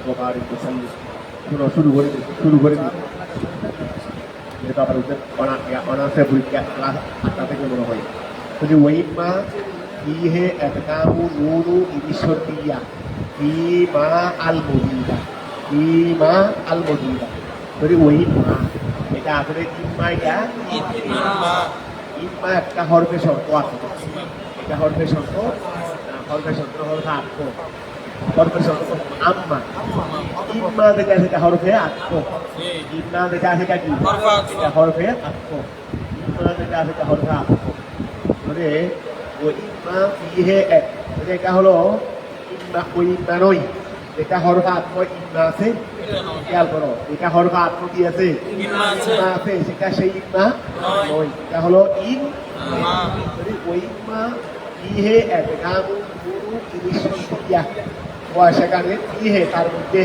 وبارك وسلم শুরু করে দিই যেটা আবার উঠে অনার্সের পরীক্ষা ক্লাস 8টা থেকে মনে হয় যদি ওয়াইমা ফিহে ইতকামু নূরু ইনশাতিয়া ফিমা আল মুদিদা ফিমা আল মুদিদা যদি ওয়াইমা এটা আসলে ইম্মা এটা ইম্মা একটা হরফে শর্ত আছে এটা হরফে শর্ত হরফে আত্ম হরফে শর্ত আম্মা ইম্মা যেটা সেটা হরফে আত্ম ইম্মা যেটা সেটা কি এটা হরফে আত্ম ইম্মা যেটা সেটা হরফে আত্ম মানে ওই ইম্মা ফিহে এক এটা হলো ইম্মা ওই ইম্মা নয় এটা হরফে আত্ম ইম্মা আছে খেয়াল করো এটা হরফে আত্ম কি আছে ইম্মা আছে সেটা সেই ইম্মা নয় এটা হলো ইম্মা ওই ইম্মা ফিহে এক গামু গুরু ইনশাতিয়া ওয়া সেখানে ফিহে তার মধ্যে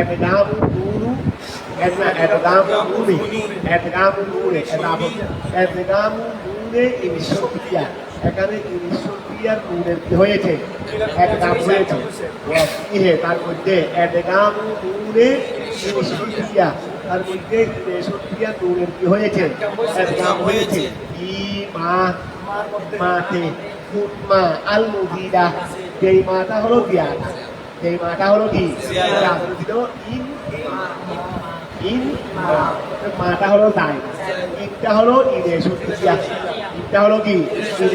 এক গামু গুরু এখানে ইনশাতিয়ার নুনের কি হয়েছে এক নাম হয়েছে তার মধ্যে এদগামু নুনে ইনশাতিয়া তার মধ্যে ইনশাতিয়ার নুনের কি হয়েছে এক নাম হয়েছে মাতে ফুটমা আল মুজিদা যেই মাটা হলো জিয়াদা যেই মাটা হলো কি মাটা হলো দায় ইটটা হলো ইনশাতিয়া ইটটা হলো কি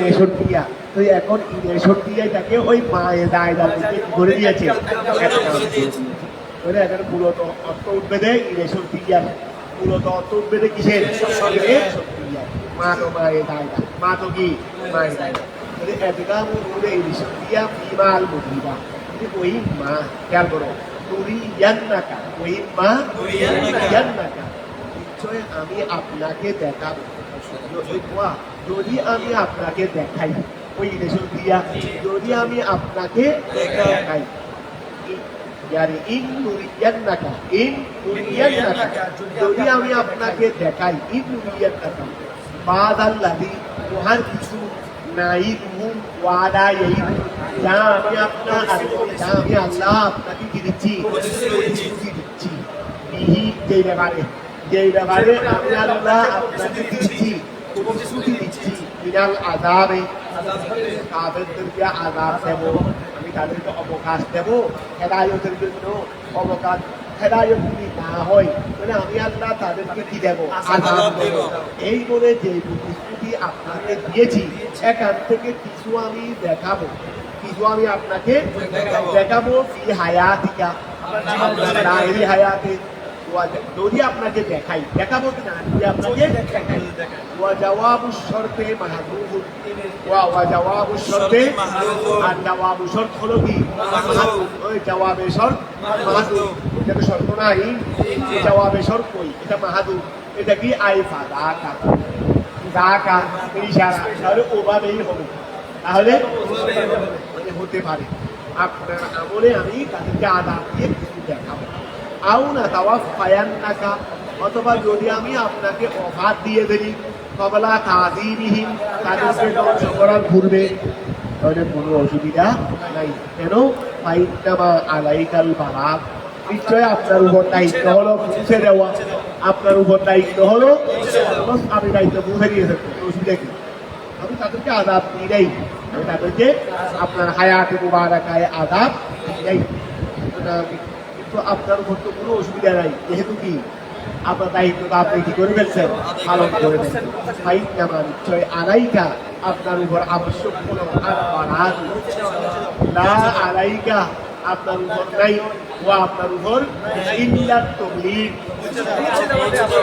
ইনশাতিয়া তো এখন ইনশাতিয়াটাকে ওই মায়ের দায় দাবিতে করে দিয়েছে এখন মূলত অর্থ উঠবে দেয় ইনশাতিয়া মূলত অর্থ উঠবে দেয় কিসের মা তো মায়ের দায় মা তো কি মায়ের দায় এতগামু নুরে ইনশাতিয়া ফিমা আল মুজিদা ওই মা খেয়াল করো নুরিয়ান্নাকা ওই মা নুরিয়ান্নাকা নিশ্চয় আমি আপনাকে দেখাবো যদি আমি আপনাকে দেখাই ওই রেশন দিয়া যদি আমি আপনাকে দেখাই যদি আমি আপনাকে দেখাই বাদাল্লাযী ওহার কিছু নাই ওয়াদা এই যা আমি আপনার যা আমি আল্লাহ আপনাকে কি দিচ্ছি দিচ্ছি যেই ব্যাপারে আমি আল্লাহ আপনাকে দিচ্ছি প্রতিশ্রুতি দিচ্ছি বিনাল আযাবে কাফেরদেরকে আযাব দেব আমি তাদেরকে অবকাশ দেব হেদায়েতের জন্য অবকাশ হেদায়েত যদি না হয় তাহলে আমি আল্লাহ তাদেরকে কি দেব আযাব দেব এই বলে যে প্রতিশ্রুতি আপনাকে দিয়েছি এখান থেকে কিছু আমি দেখাবো কিছু আমি আপনাকে দেখাবো ফি হায়াতিকা আপনার হায়াতে যদি আপনাকে দেখাই দেখাবো কিনা যদি আপনাকে দেখাই ওয়া জাওয়াবু শর্তে মাহযুফ ওয়া জাওয়াবু শর্তে আর জাওয়াবু শর্ত হলো কি মাহযুফ ওই জবাবে শর্ত মাহযুফ এটা তো শর্ত নাই জবাবে শর্ত কই এটা মাহযুফ এটা কি আইফা দাকা ইশারা তাহলে ওভাবেই হবে তাহলে মানে হতে পারে আপনার আমলে আমি তাদেরকে আযাব দিয়ে কিছু দেখাবো আউনা তাওয়াফায়ান্নাকা অথবা যদি আমি আপনাকে অফার দিয়ে দেই কবলা তাযীবিহিম তাদেরকে ধ্বংস করার পূর্বে তাহলে কোনো অসুবিধা নাই কেন ফাইন্নামা আলাইকাল বালাগ নিশ্চয় আপনার উপর দায়িত্ব হলো পৌঁছে দেওয়া আপনার উপর দায়িত্ব হলো আমি দায়িত্ব পৌঁছে দিয়েছি অসুবিধা কি আমি তাদেরকে আযাব দিই নাই আমি তাদেরকে আপনার হায়াতে মুবারাকায় আযাব দিই নাই তো আপনার উপর তো কোনো অসুবিধা নাই যেহেতু কি আপনার দায়িত্বটা আপনি কি করে ফেলছেন পালন করে ফেলছেন ফাইন্নামা নিশ্চয় আলাইকা আপনার উপর আবশ্যক কোনো লা আলাইকা আপনার উপর নাই ও আপনার উপর ইল্লাত তাবলীগ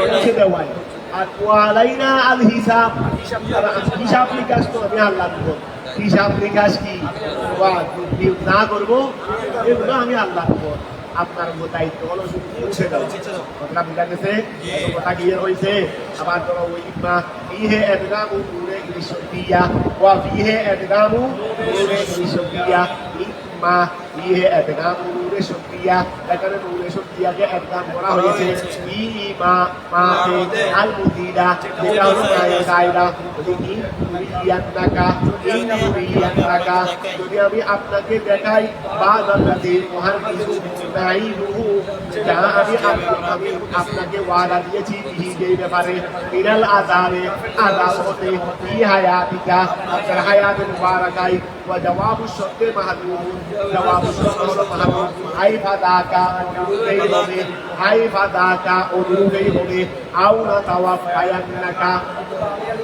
পৌঁছে দেওয়াই আর ওয়ালাইনা আল হিসাব হিসাব নিকাশ তো আমি আল্লাহ দেব হিসাব নিকাশ কি না করবো এগুলো আমি আল্লাহ দেব আপনার উপর দায়িত্ব হলো শুধু পৌঁছে দাও কথা বুঝা গেছে কথা ক্লিয়ার হয়েছে আবার ধরো ওই ইম্মা ফিহে ইদগামু নূরে ইনশাতিয়া ওয়া ফিহে ইদগামু নূরে ইনশাতিয়া ইম্মা ফিহে ইদগামু নূরে নূরে শুকরিয়া, এখানে নূরে শুকরিয়াকে একদম করা হয়েছে মাতে আল মুদিদা, যেটা হলো মায়ে গায়রা। যদি আমি আপনাকে দেখাই বাদাল্লাযী মহান কিছু নাইরুহু, যা আমি আপনাকে ওয়াদা দিয়েছি এই ব্যাপারে, মিনাল আযাবে আযাব হতে, ফি হায়াতিকা আপনার হায়াতে মুবারাকায়, ওয়া জওয়াবু শর্তে মাহদুদ, জওয়াবু শর্ত হলো মাহদুদ, হাইফা দাকা অনুরূপেই হবে, হাইফা দাকা অনুরূপেই হবে, আও না তাওয়াফায়ান্নাকা।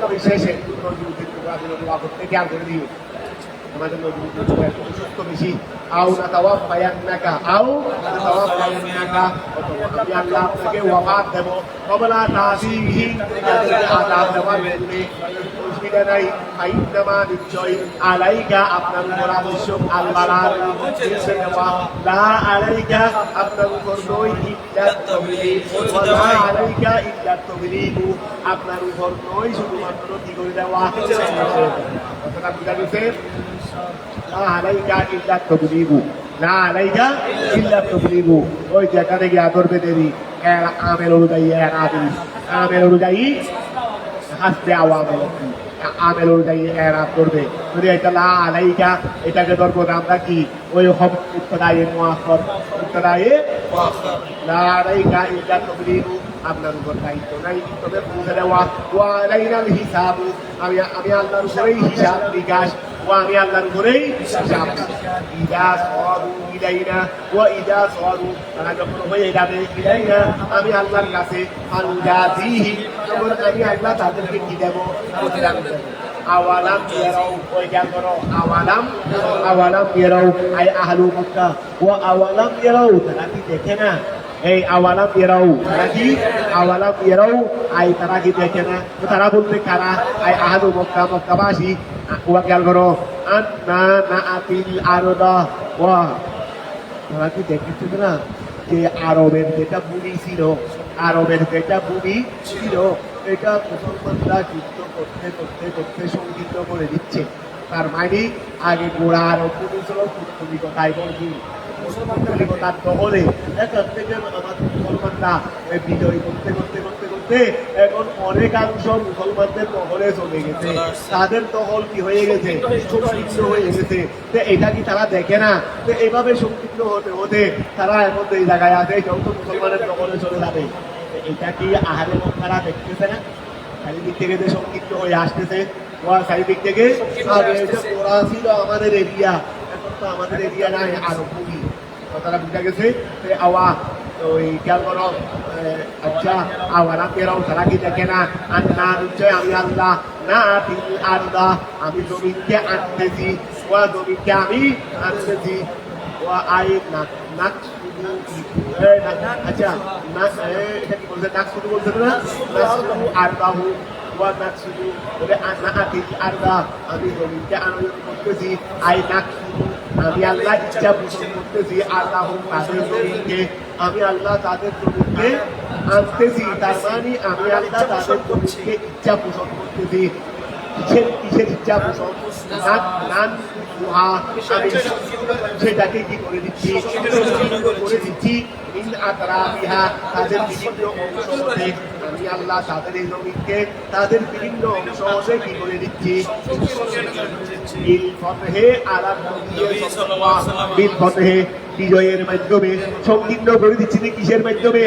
তবে শেষে নজরুলের টুকরা দিল দোয়া করতে জ্ঞান করে দিও আমাদের নজরুলের টুকরা এত সুস্থ বেশি। আও না তাওয়াফায়ান্নাকা, আও না তাওয়াফায়ান্নাকা, আমি আল্লাহ আপনাকে ওয়াফাত দেব, কবলা তাযীহি, তাদেরকে আযাব দেওয়ার পূর্বে। অসুবিধা নাই, ফাইন্নামা নিশ্চয়, আলাইকা আপনার উপর আবশ্যক, আল বালাগ পৌঁছে দেওয়া, লা আলাইকা আপনার উপর নয়, ইল্লাত তাবলীগ, ওয়া লা আলাইকা ইল্লাত তাবলীগ আপনার উপর নয় শুধুমাত্র কি করে দেওয়া। কথাটা বুঝা গেছে? লা আলাইকা ইল্লাত তাবলীগ, লা আলাইকা ইল্লাত তাবলীগ। ওই যেখানে গিয়ে ধরবে দেরি আমের অনুযায়ী, আমের অনুযায়ী হাসবে আওয়ামের আমের অনুযায়ী এরাব করবে। যদি এটা লা আলাইকা, এটাকে ধরবো আমরা কি ওই মুবতাদায়ে মুআখখার, মুবতাদায়ে মুআখখার, লা আলাইকা ইল্লাত তাবলীগ আপনার উপর দায়িত্ব নাই, তবে পৌঁছে দেওয়া। ওয়া আলাইনাল হিসাব, আমি আল্লাহর উপরেই হিসাব নিকাশ, আমি আল্লাহর উপরেই হিসাব। ইদা সারু ইলাইনা ওয়া ইদা সারু, তারা যখন হয়ে যাবে ইলাইনা আমি আল্লাহর কাছে, আনজাজিহি তখন আমি আল্লাহ তাদেরকে কি দেব? প্রতিদান দেব। আওয়ালাম ইয়ারাও, ওই জ্ঞান করো, আওয়ালাম ইয়ারাও আই আহলু মক্কা, ও আওয়ালাম ইয়ারাও তারা কি দেখে না? এই আওয়ালাম ইয়ারাও তারা কি, আওয়ালাম ইয়ারাও আই তারা কি দেখে না? তো তারা বলতে কারা? আই আহলু মক্কা, মক্কাবাসী। ওয়া জ্ঞান করো, আন্না নাআতিল আরদা, ওয়া তারা কি দেখেছে না যে আরবের যেটা ভূমি ছিল, আরবের যেটা ভূমি ছিল এটা মুসলমানরা যুদ্ধ করতে করতে করতে সংকীর্ণ করে দিচ্ছে। তার মানে আগে গোড়া আরব ভূমি ছিল পুত্তলিকতায় বলছি, পুত্তলিকতার দখলে এখান থেকে আমাদের মুসলমানরা বিজয় করতে করতে করতে করতে এখন অনেকাংশ মুসলমানদের দখলে চলে গেছে, তাদের দখল কি হয়ে গেছে? সংকীর্ণ হয়ে গেছে। তো এটা কি তারা দেখে না? তো এইভাবে সংকীর্ণ হতে হতে তারা এখন এই জায়গায় আছে, যত মুসলমানের দখলে চলে যাবে। এটা কি আহারে মক্কারা দেখতেছে না? চারিদিক থেকে যে সংকীর্ণ হয়ে আসতেছে, চারিদিক থেকে ওরা ছিল আমাদের এরিয়া, এখন তো আমাদের এরিয়া নাই, আরো ভূমি। কথাটা বুঝা গেছে? আওয়া ওই খেয়াল করো, আচ্ছা আওয়ারা পেরাও তারা কি দেখে না? আর না নিশ্চয় আমি আল্লাহ না আল্লাহ আমি জমিনকে আনতেছি, ওয়া জমিনকে আমি আনতেছি, ওয়া আই নাক আচ্ছা এটা কি বলছে? নাক শুধু বলছে না, আরবাহু ওয়া নাক শুধু বলে নাআতিল আরবা, আমি জমিনকে আনয়ন করতেছি, আই নাক শুধু আমি আল্লাহ ইচ্ছা পোষণ করতেছি, আল্লাহ তাদের জমিনকে, আমি আল্লাহ তাদের জমিনকে আনতেছি। তার মানে আমি আল্লাহ তাদের জমিনকে ইচ্ছা পোষণ করতেছি। কিসের ইচ্ছা পোষণ? নান আমি সেটাকে কি করে দিচ্ছি? করে দিচ্ছি তাদের বিভিন্ন অংশ হতে, আমি আল্লাহ তাদের এই জমিকে তাদের বিভিন্ন অংশ হতে কি করে দিচ্ছি? বিজয়ের মাধ্যমে সংকীর্ণ করে দিচ্ছি। কিসের মাধ্যমে?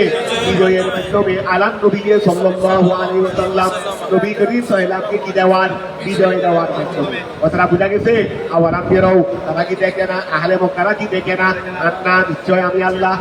বিজয়ের মাধ্যমে। আলাম নবী সাল্লাল্লাহু আলাইহি ওয়াসাল্লাম, নবী করিম সাল্লাল্লাহু কি দেওয়ার? বিজয় দেওয়ার মাধ্যমে। কথাটা বুঝা গেছে? আওয়ালাম ইয়ারাও তারা কি দেখে না? আহলে মক্কারা কি দেখে না? আন্না নিশ্চয় আমি আল্লাহ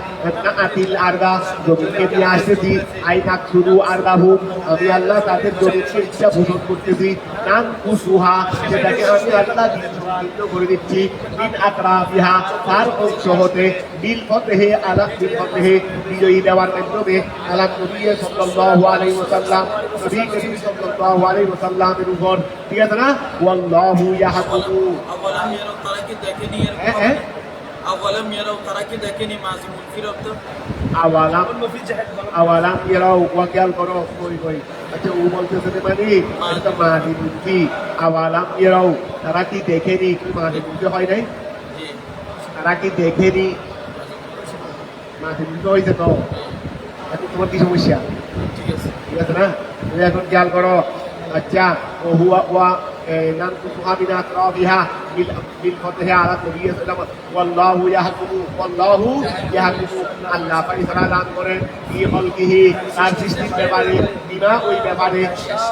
নাআতিল আরদা জমিকে নিয়ে আসতেছি, আই নাকসুদু আরদাহু আমি আল্লাহ তাদের জমিকে ইচ্ছা পোষণ করতেছি, নাম কুসুহা যেটাকে আমি আল্লাহ সংকীর্ণ করে দিচ্ছি, মিন আতরাফিহা তার অংশ হতে, বিল ফতহে আলা বিল ফতহে বিজয়ী দেওয়ার মাধ্যমে। আলা নবী সাল্লাল্লাহু আলাইহি ওয়াসাল্লাম, নবী করিম সাল্লাল্লাহু আলাইহি ওয়াসাল্লামের উপর, ঠিক আছে না? ওয়াল্লাহু ইয়াহকুমু। আওয়ালাম ইয়ারাও তারা কি দেখেনি? আওয়ালাম ইয়ারাও তারা কি দেখেনি? মাজি মুনফির অর্থ আওয়ালাম ইয়ারাও ওয়াকিয়াল করো কই আচ্ছা ও বলতেছে মানে এটা মাজি মুনফি। আওয়ালাম ইয়ারাও তারা কি দেখেনি? মাজি মুনফি হয় নাই? তারা কি দেখেনি? মাঠে বুঝতে হয়েছে তো, এখন তোমার কি সমস্যা? ঠিক আছে। ঠিক আছে না? তুমি এখন খেয়াল করো। আচ্ছা, ও হুয়া ওয়া নাম কুতুহাবিনা রাবিহা বিল ফতহি আলা নবী সাল্লাল্লাহু আলাইহি ওয়াসাল্লাম ওয়াল্লাহু ইয়াহকুমু আল্লাহ ফাইসালা দান করেন ফি খালকিহি তার সৃষ্টির ব্যাপারে বিমা ওই ব্যাপারে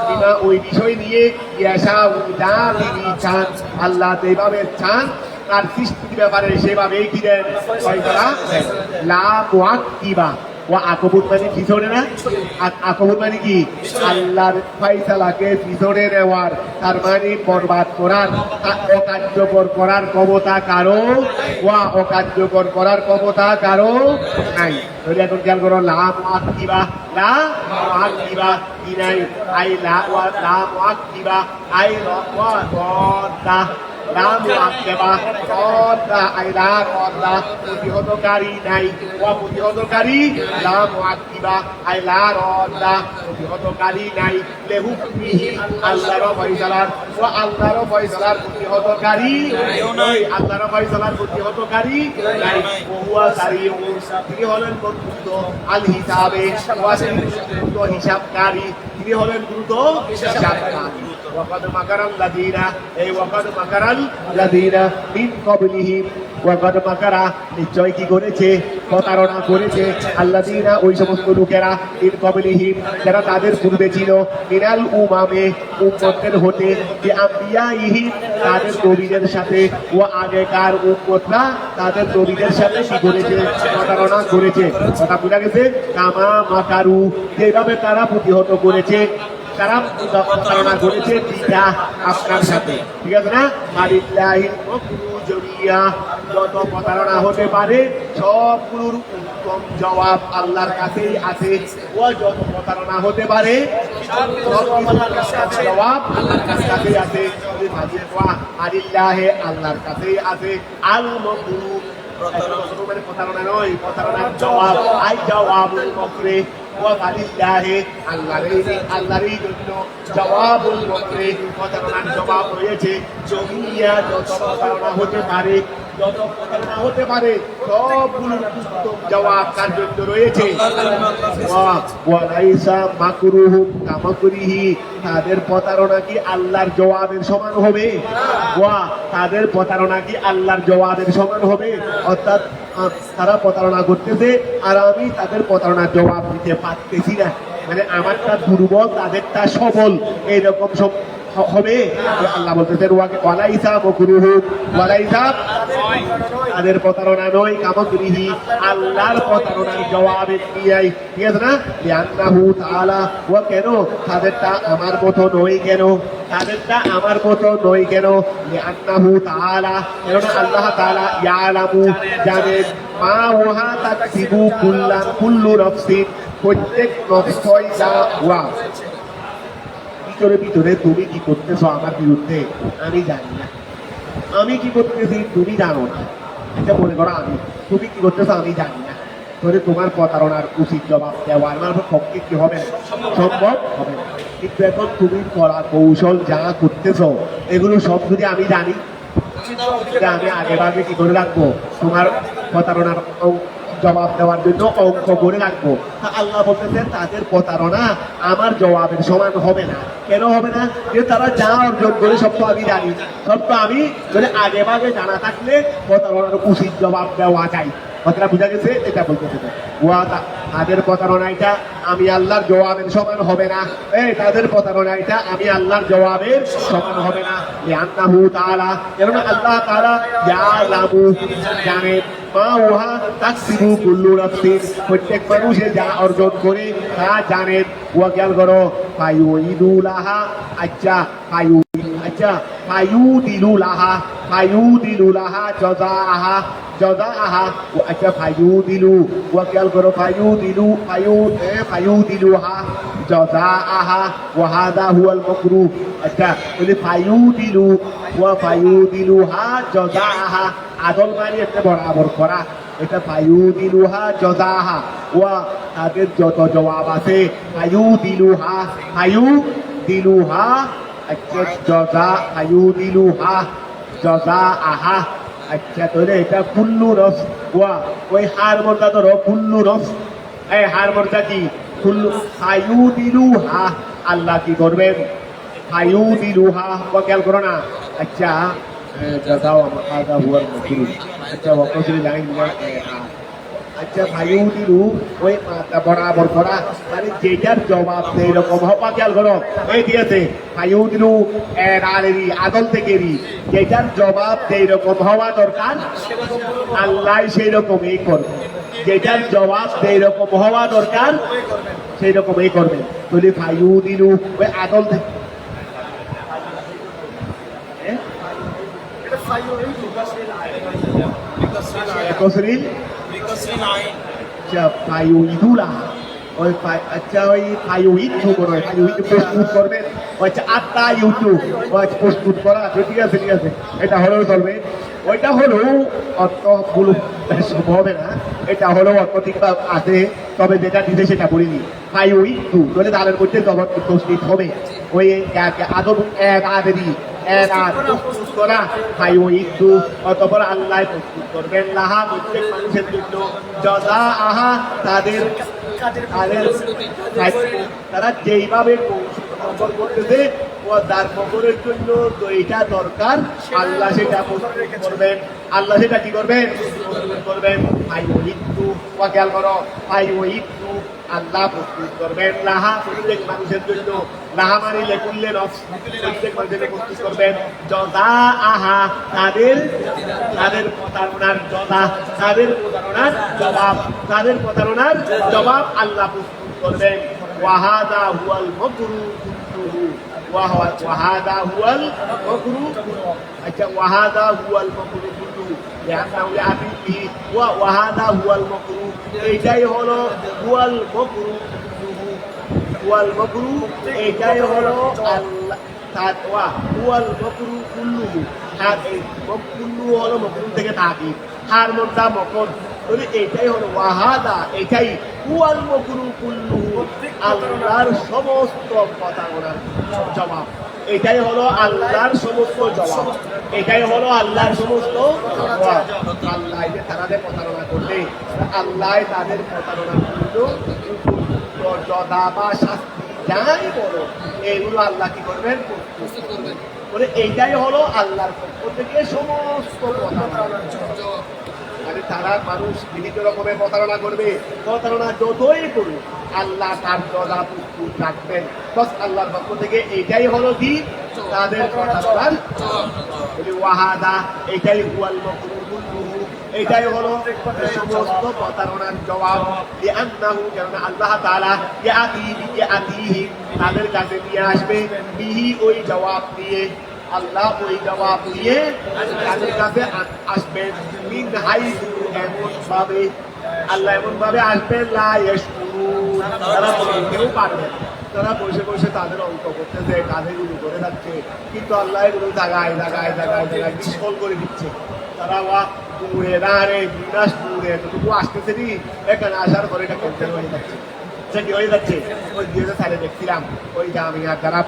বিমা ওই বিষয় নিয়ে ইয়াশা যা তিনি চান আল্লাহ যেভাবে চান তার সৃষ্টির ব্যাপারে সেভাবেই কি দেন ফাইসালা দেন। লা মুআক্কিবা ও আকবুত মানে পিছনে না, আকবুত মানে কি আল্লাহর ফাইসালাকে পিছনে নেওয়ার, তার মানে বরবাদ করার, অকার্যকর করার ক্ষমতা কারো, ওয়া অকার্যকর করার ক্ষমতা কারো নাই। তাহলে এখন খেয়াল করো, লা মুআক্কিবা, লা মুআক্কিবা কি নাই, আই লা ওয়া লা মুআক্কিবা আই ওয়া ওয়া লা মুআক্কিবা কদা আই লা কদা প্রতিহতকারী নাই, ওয়া প্রতিহতকারী লা মুআক্কিবা আই লা রদা প্রতিহতকারী নাই, লেহুকমিহি আল্লাহর ফয়সালার, ওয়া আল্লাহর ফয়সালার প্রতিহতকারী নাই, আল্লাহর ফয়সালার প্রতিহতকারী নাই। ওয়া হুয়া সারিউ তিনি হলেন দ্রুত, আল হিসাবে ওয়া দ্রুত হিসাবকারী, তিনি হলেন দ্রুত হিসাবকারী। ওয়াকাদ মাকারাল্লাযীনা এই ওয়াকাদ মাকারাল্লাযীনা মিন ক্বাবলিহিম, ওয়াকাদ মাকারা নিশ্চয় কি করেছে, প্রতারণা করেছে, আল্লাযীনা ওই সমস্ত লোকেরা, মিন ক্বাবলিহিম যারা তাদের পূর্বে ছিল, মিনাল উমামে উম্মতের হতে, বিআম্বিয়াইহিম তাদের নবীদের সাথে, ও আগেকার উম্মতরা তাদের নবীদের সাথে কি করেছে, প্রতারণা করেছে। কথা বুঝা গেছে? কামা মাকারু যেভাবে তারা প্রতিহত করেছে, তারা প্রতারণা করেছে বিনা আপনার সাথে, ঠিক আছে না? আলিল্লাহিল মাকরু জামিয়া যত প্রতারণা হতে পারে সবগুলোর উত্তম জবাব আল্লাহর কাছেই আছে। ও যত প্রতারণা হতে পারে জবাব আল্লাহর কাছেই আছে। আলিল্লাহে আল্লাহর কাছেই আছে। আল মাকরু মানে প্রতারণা নয়, প্রতারণার জবাব আই জবাবুল মাকরে আল্লাহরই জন্য জবাবুল মাকরে প্রতারণার জবাব রয়েছে। জমিয়া যত প্রতারণা হতে পারে, যত প্রতারণা হতে পারে সবগুলোর উত্তম জবাব তার জন্য রয়েছে। ওয়ালাইসা মাকরুহুম কামাকরিহি তাদের প্রতারণা কি আল্লাহর জবাবের সমান হবে? ওয়া তাদের প্রতারণা কি আল্লাহর জবাবের সমান হবে? অর্থাৎ তারা প্রতারণা করতেছে আর আমি তাদের প্রতারণার জবাব দিতে পারতেছি না, মানে আমারটা দুর্বল তাদেরটা সবল, এইরকম সব হবে। আল্লাহ বলতেছেন ওয়ালাইসা মাকরুহুম ওয়ালাইসা তাদের প্রতারণা নয় কামাকরিহি আল্লাহর প্রতারণার জবাবের নিয়াই, ঠিক আছে না? লিআন্নাহু তাআলা ওয়া কেন তাদেরটা আমার মতো নয়, কেন তাদেরটা আমার মতো নয় কেন? লিআন্নাহু তাআলা কেননা আল্লাহ তাআলা ইয়ালামু জানেন, মা ওয়া তাকসিবু কুল্লু নাফসিন প্রত্যেক নফসই যা ওয়া ভিতরে ভিতরে তুমি কি করতেছো আমার বিরুদ্ধে আমি জানি না, আমি কি করতেছি তুমি জানো না, এটা মনে করো আমি, তুমি কি করতেছো আমি জানি না, তাহলে তোমার প্রতারণার উচিত জবাব দেওয়া আমার পক্ষে কি হবে না, সম্ভব হবে না। কিন্তু এখন তুমি করা কৌশল যা করতেছো এগুলো সব যদি আমি জানি, আমি আগে ভাগে কি করে রাখবো তোমার প্রতারণার জবাব দেওয়ার জন্য অঙ্ক করে রাখবো। আল্লাহ বলতেছেন তাদের প্রতারণা আমার জবাবের সমান হবে না। কেন হবে না? যে তারা যা অর্জন করে সব তো আমি জানি, সব তো আমি যদি আগে ভাগে জানা থাকলে প্রতারণার উচিত জবাব দেওয়া যায়। কথাটা বুঝা গেছে? এটা বলতেছে তাদের প্রতারণা এটা আমি আল্লাহর জবাবের সমান হবে না, তাদের প্রতারণা এটা আমি আল্লাহর জবাবের সমান হবে না। লিআন্নাহু তাআলা কেননা আল্লাহ তাআলা ইয়ালামু জানেন, মা ওয়া তাকসিবু কুল্লু নাফসিন প্রত্যেক মানুষে যা অর্জন করে তা জানেন। ওয়া খেয়াল করো ফায়ুইদু লাহা আচ্ছা ফায়ুদিলু লাহা জাযাআহা আচ্ছা ফায়ুদিলু ওয়া খেয়াল করো ফায়ুদিলুহা জাযাআহা ওয়া হাদা হুয়াল মাকরুহ। আচ্ছা বলে ফায়ুদিলুহা জাযাআহা আদল মানে একটা বরাবর করা, এটা ফায়ুদিলুহা জাযাআহা ওয়া তাদের যত জবাব আছে ফায়ুদিলুহা আচ্ছা ফায়ুদিলুহা জাযাআহা আচ্ছা তাহলে এটা কুল্লু নফস ওয়া ওই হার মর্দা ধরো কুল্লু নফস এই হার মর্দা কি কুল্লু ফায়ুদিলুহা আল্লাহ কি করবেন ফায়ুদিলুহা ও খেয়াল করো না আচ্ছা জাযাও আদা হুয়াল মাকরুহ আচ্ছা ওয়াকসিল লাইন আচ্ছা ফায়ুদিলু ওই মাথা বরাবর করা মানে যেটার জবাব সেই রকম হওয়া খেয়াল করো এই দিয়েছে ফায়ুদিলু এর আলেরি আদল থেকেরই যেটার জবাব সেই রকম হওয়া দরকার আল্লাহ সেই রকমই করবে যেটার জবাব সেই রকম হওয়া দরকার সেই রকমই করবেন তাহলে ফায়ুদিলু ওই আদল থেকে কসরিল আচ্ছা ফায়ুইদুলা ওই আচ্ছা ওই ফায়ুইদু মনে হয় ফায়ুইদু প্রস্তুত করবেন আচ্ছা আত্মা ইউটিউব প্রস্তুত করা ঠিক আছে এটা হলেও চলবে ওইটা হলো অর্থ ভুল হবে না এটা হলো অর্থ ঠিক আছে তবে যেটা দিতে সেটা বলিনি ফায়ুইদু তাহলে তাদের মধ্যে জবাব প্রস্তুত হবে ওই আদব এক আদেরই এক আদ প্রস্তুত করা ফায়ুইদু অতঃপর আল্লাহ প্রস্তুত করবেন লাহা প্রত্যেক মানুষের জন্য জজা আহা তাদের তারা যেইভাবে কৌশল করতেছে ও তার কবরের জন্য তো এটা দরকার আল্লাহ সেটা প্রস্তুত করবেন আল্লাহ সেটা কি করবেন প্রস্তুত করবেন ফায়ুইদু ওয়া খেয়াল করো ফায়ুইদু আল্লাহ প্রস্তুত করবেন লাহা প্রত্যেক মানুষের জন্য লাহা মানে লেকুল্লে নফস প্রত্যেক মানুষের জন্য প্রস্তুত করবেন জজা আহা তাদের প্রতারণার জজা তাদের প্রতারণার জবাব আল্লাহ প্রস্তুত করবেন ওয়াহাদা হুয়াল মাকরু কুল্লুহু ওয়াহাদা হুয়াল মাকরু আচ্ছা ওয়াহাদা হুয়াল মাকরু কুল্লুহু লিআন্নাহু ইয়াতি বিহি ওয়াহাদা হুয়াল মাকরু এইটাই হলো হুয়াল মাকরু কুল্লুহু হুয়াল মাকরু এইটাই হলো আল্লাহ তাওয়া হুয়াল মাকরু কুল্লুহু কুল্লু হলো মকরু থেকে থাকি হার মধ্যা মকর বলে এটাই হলো ওয়াহাদা এটাই হুয়াল মাকরু কুল্লুহু আল্লাহর সমস্ত প্রতারণার জবাব এটাই হলো আল্লাহর সমস্ত জবাব এটাই হলো আল্লাহর সমস্ত আল্লাহ যে তারা প্রতারণা করবে আল্লাহ তাদের প্রতারণার জন্য জদা বা শাস্তি যাই বলো এগুলো আল্লাহ কি করবেন প্রস্তুত করবেন বলে এইটাই হলো আল্লাহর পক্ষ থেকে সমস্ত মানে তারা মানুষ বিভিন্ন রকমের প্রতারণা করবে প্রতারণা যতই করুক আল্লাহ তার জদা প্রস্তুত রাখবেন বস আল্লাহর পক্ষ থেকে এইটাই হলো কি তাদের প্রতারণার ওয়াহাদা এটাই হুয়াল মাকরু কুল্লুহু এটাই হলো সমস্ত প্রতারণার জবাব লিআন্নাহু কারণ আল্লাহ তাআলা ইয়াতিহি তাদের কাছে নিয়ে আসবে বিহি ওই জবাব দিয়ে আল্লাহ ওই জবাব দিয়ে তাদের কাছে আসবেন মিন হাইসু এমন ভাবে আল্লাহ এমন ভাবে আসবেন লা ইয়াশকুরুন তারা কেউ পারবে তারা বসে বসে তাদের অঙ্ক করতেছে কাঁধেগুলো করে যাচ্ছে কিন্তু আল্লাহ এগুলো জাগায় বিস্ফল করে দিচ্ছে তারা দূরে দাঁড়ে বিনাশ দূরে এতটুকু আসতেছে নি এখানে আসার পরে এটা ক্যান্সেল হয়ে যাচ্ছে সে কি হয়ে যাচ্ছে ওই 2000 দেখছিলাম ওই জামিয়ার যারা